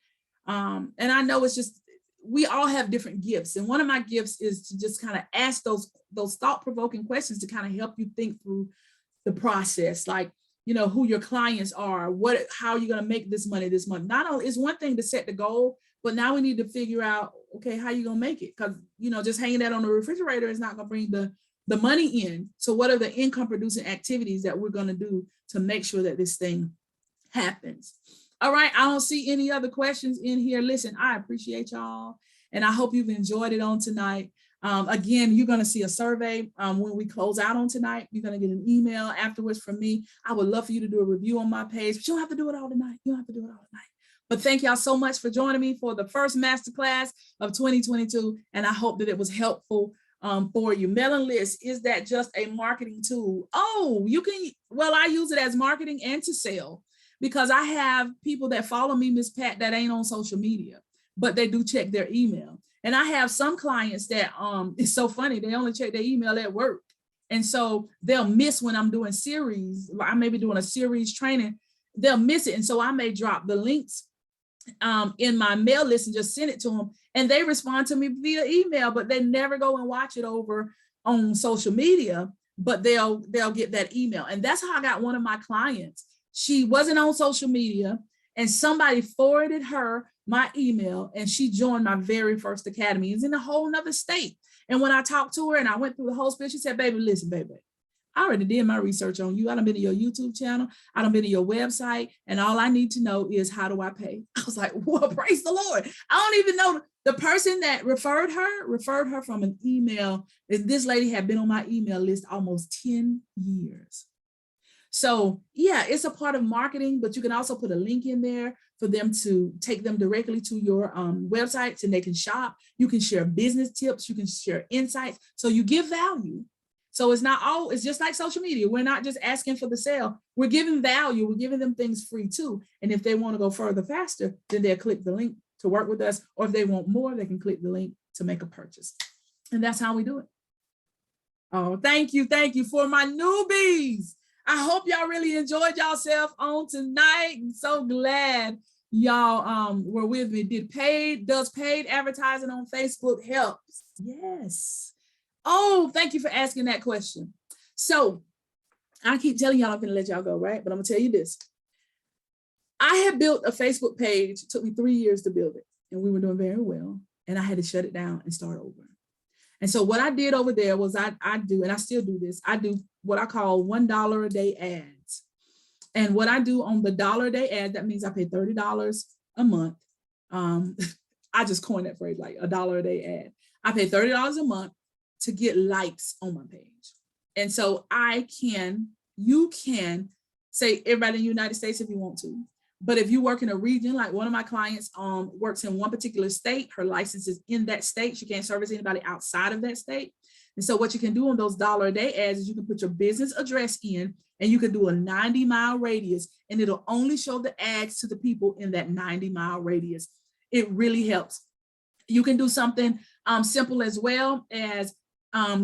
And I know it's just, we all have different gifts. And one of my gifts is to just kind of ask those thought-provoking questions to kind of help you think through the process. Like, who your clients are, how are you going to make this money this month? Not only, it's one thing to set the goal, but now we need to figure out, okay, how you going to make it? Because, just hanging that on the refrigerator is not going to bring the money in. So what are the income producing activities that we're going to do to make sure that this thing happens? All right, I don't see any other questions in here. Listen, I appreciate y'all, and I hope you've enjoyed it on tonight. Again, you're going to see a survey when we close out on tonight. You're going to get an email afterwards from me. I would love for you to do a review on my page, but you don't have to do it all tonight. You don't have to do it all tonight. But thank y'all so much for joining me for the first masterclass of 2022. And I hope that it was helpful for you. Mailing list, is that just a marketing tool? Oh, you can, well, I use it as marketing and to sell, because I have people that follow me, Miss Pat, that ain't on social media, but they do check their email. And I have some clients that, it's so funny, they only check their email at work. And so they'll miss when I'm doing series, I may be doing a series training, they'll miss it. And so I may drop the links in my mail list and just send it to them. And they respond to me via email, but they never go and watch it over on social media, but they'll get that email. And that's how I got one of my clients. She wasn't on social media and somebody forwarded her my email and she joined my very first academy. It's in a whole nother state. And when I talked to her and I went through the whole spiel, she said, baby, listen, baby, I already did my research on you. I done been to your YouTube channel. I done been to your website. And all I need to know is, how do I pay? I was like, well, praise the Lord. I don't even know the person that referred her from an email. This lady had been on my email list almost 10 years. So yeah, it's a part of marketing, but you can also put a link in there for them to take them directly to your websites and they can shop. You can share business tips. You can share insights. So you give value. So it's not all, it's just like social media. We're not just asking for the sale. We're giving value. We're giving them things free too. And if they want to go further faster, then they'll click the link to work with us. Or if they want more, they can click the link to make a purchase. And that's how we do it. Oh, thank you. Thank you for my newbies. I hope y'all really enjoyed yourself on tonight. I'm so glad y'all were with me. Does paid advertising on Facebook help? Yes. Oh, thank you for asking that question. So I keep telling y'all I'm gonna let y'all go, right? But I'm gonna tell you this. I had built a Facebook page. It took me 3 years to build it, and we were doing very well. And I had to shut it down and start over. And so what I did over there was I do, and I still do this, I do what I call $1 a day ads. And what I do on the $1 a day ad, that means I pay $30 a month. I just coined that phrase, like $1 a day ad. I pay $30 a month to get likes on my page. And so you can say everybody in the United States if you want to. But if you work in a region, like one of my clients works in one particular state, her license is in that state. She can't service anybody outside of that state. And so what you can do on those $1 a day ads is you can put your business address in and you can do a 90-mile radius and it'll only show the ads to the people in that 90-mile radius. It really helps. You can do something simple as well as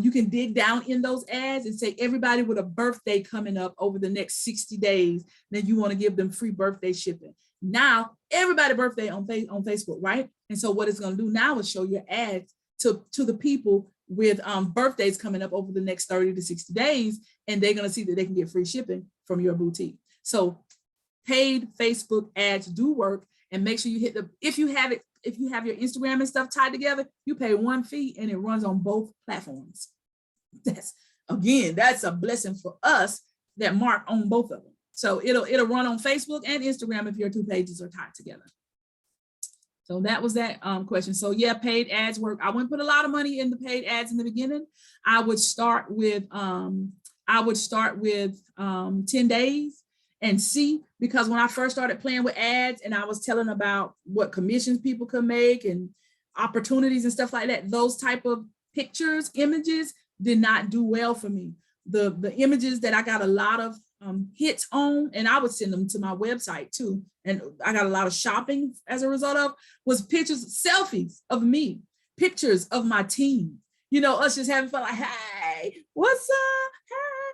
you can dig down in those ads and say everybody with a birthday coming up over the next 60 days, then you want to give them free birthday shipping. Now, everybody's birthday on Facebook, right? And so what it's going to do now is show your ads to the people with birthdays coming up over the next 30 to 60 days, and they're going to see that they can get free shipping from your boutique. So paid Facebook ads do work, and make sure you hit if you have your Instagram and stuff tied together, you pay one fee and it runs on both platforms. That's a blessing for us that mark on both of them. So it'll run on Facebook and Instagram if your two pages are tied together. So that was that question. So yeah, paid ads work. I wouldn't put a lot of money in the paid ads in the beginning. I would start with 10 days and see, because when I first started playing with ads and I was telling about what commissions people could make and opportunities and stuff like that, those type of pictures, images did not do well for me. The images that I got a lot of hits on, and I would send them to my website too, and I got a lot of shopping as a result of, was pictures, selfies of me, pictures of my team, you know, us just having fun, like, hey, what's up,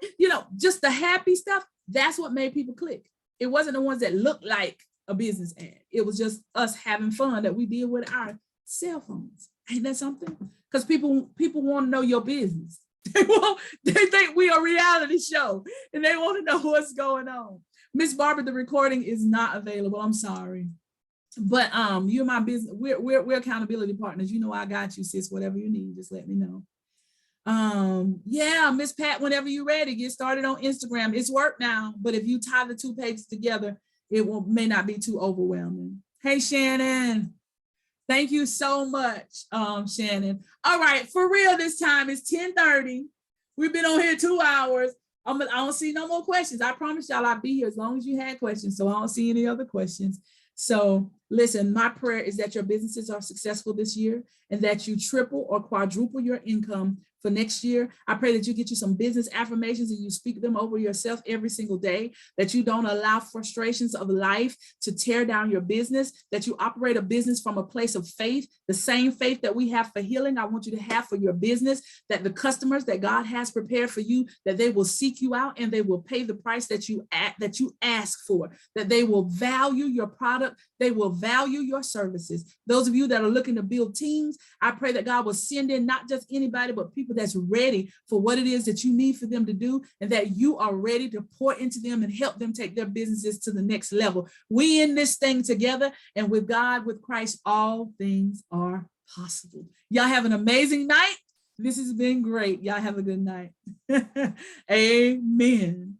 hey, you know, just the happy stuff. That's what made people click. It wasn't the ones that looked like a business ad. It was just us having fun that we did with our cell phones. Ain't that something? Because people want to know your business. They think we are a reality show and they want to know what's going on. Miss Barbara, the recording is not available. I'm sorry. But you're my business. We're accountability partners. You know I got you, sis. Whatever you need, just let me know. Yeah, Miss Pat, whenever you're ready, get started on Instagram. It's work now, but if you tie the two pages together, it may not be too overwhelming. Hey, Shannon. Thank you so much, Shannon. All right, for real this time, it's 10:30. We've been on here 2 hours. I don't see no more questions. I promise y'all I'll be here as long as you had questions, so I don't see any other questions. So listen, my prayer is that your businesses are successful this year and that you triple or quadruple your income for next year. I pray that you get you some business affirmations and you speak them over yourself every single day, that you don't allow frustrations of life to tear down your business, that you operate a business from a place of faith, the same faith that we have for healing. I want you to have for your business, that the customers that God has prepared for you, that they will seek you out and they will pay the price that you ask for, that they will value your product, they will value your services. Those of you that are looking to build teams, I pray that God will send in not just anybody, but people that's ready for what it is that you need for them to do, and that you are ready to pour into them and help them take their businesses to the next level. We in this thing together, and with God, with Christ, all things are possible. Y'all have an amazing night. This has been great. Y'all have a good night. Amen.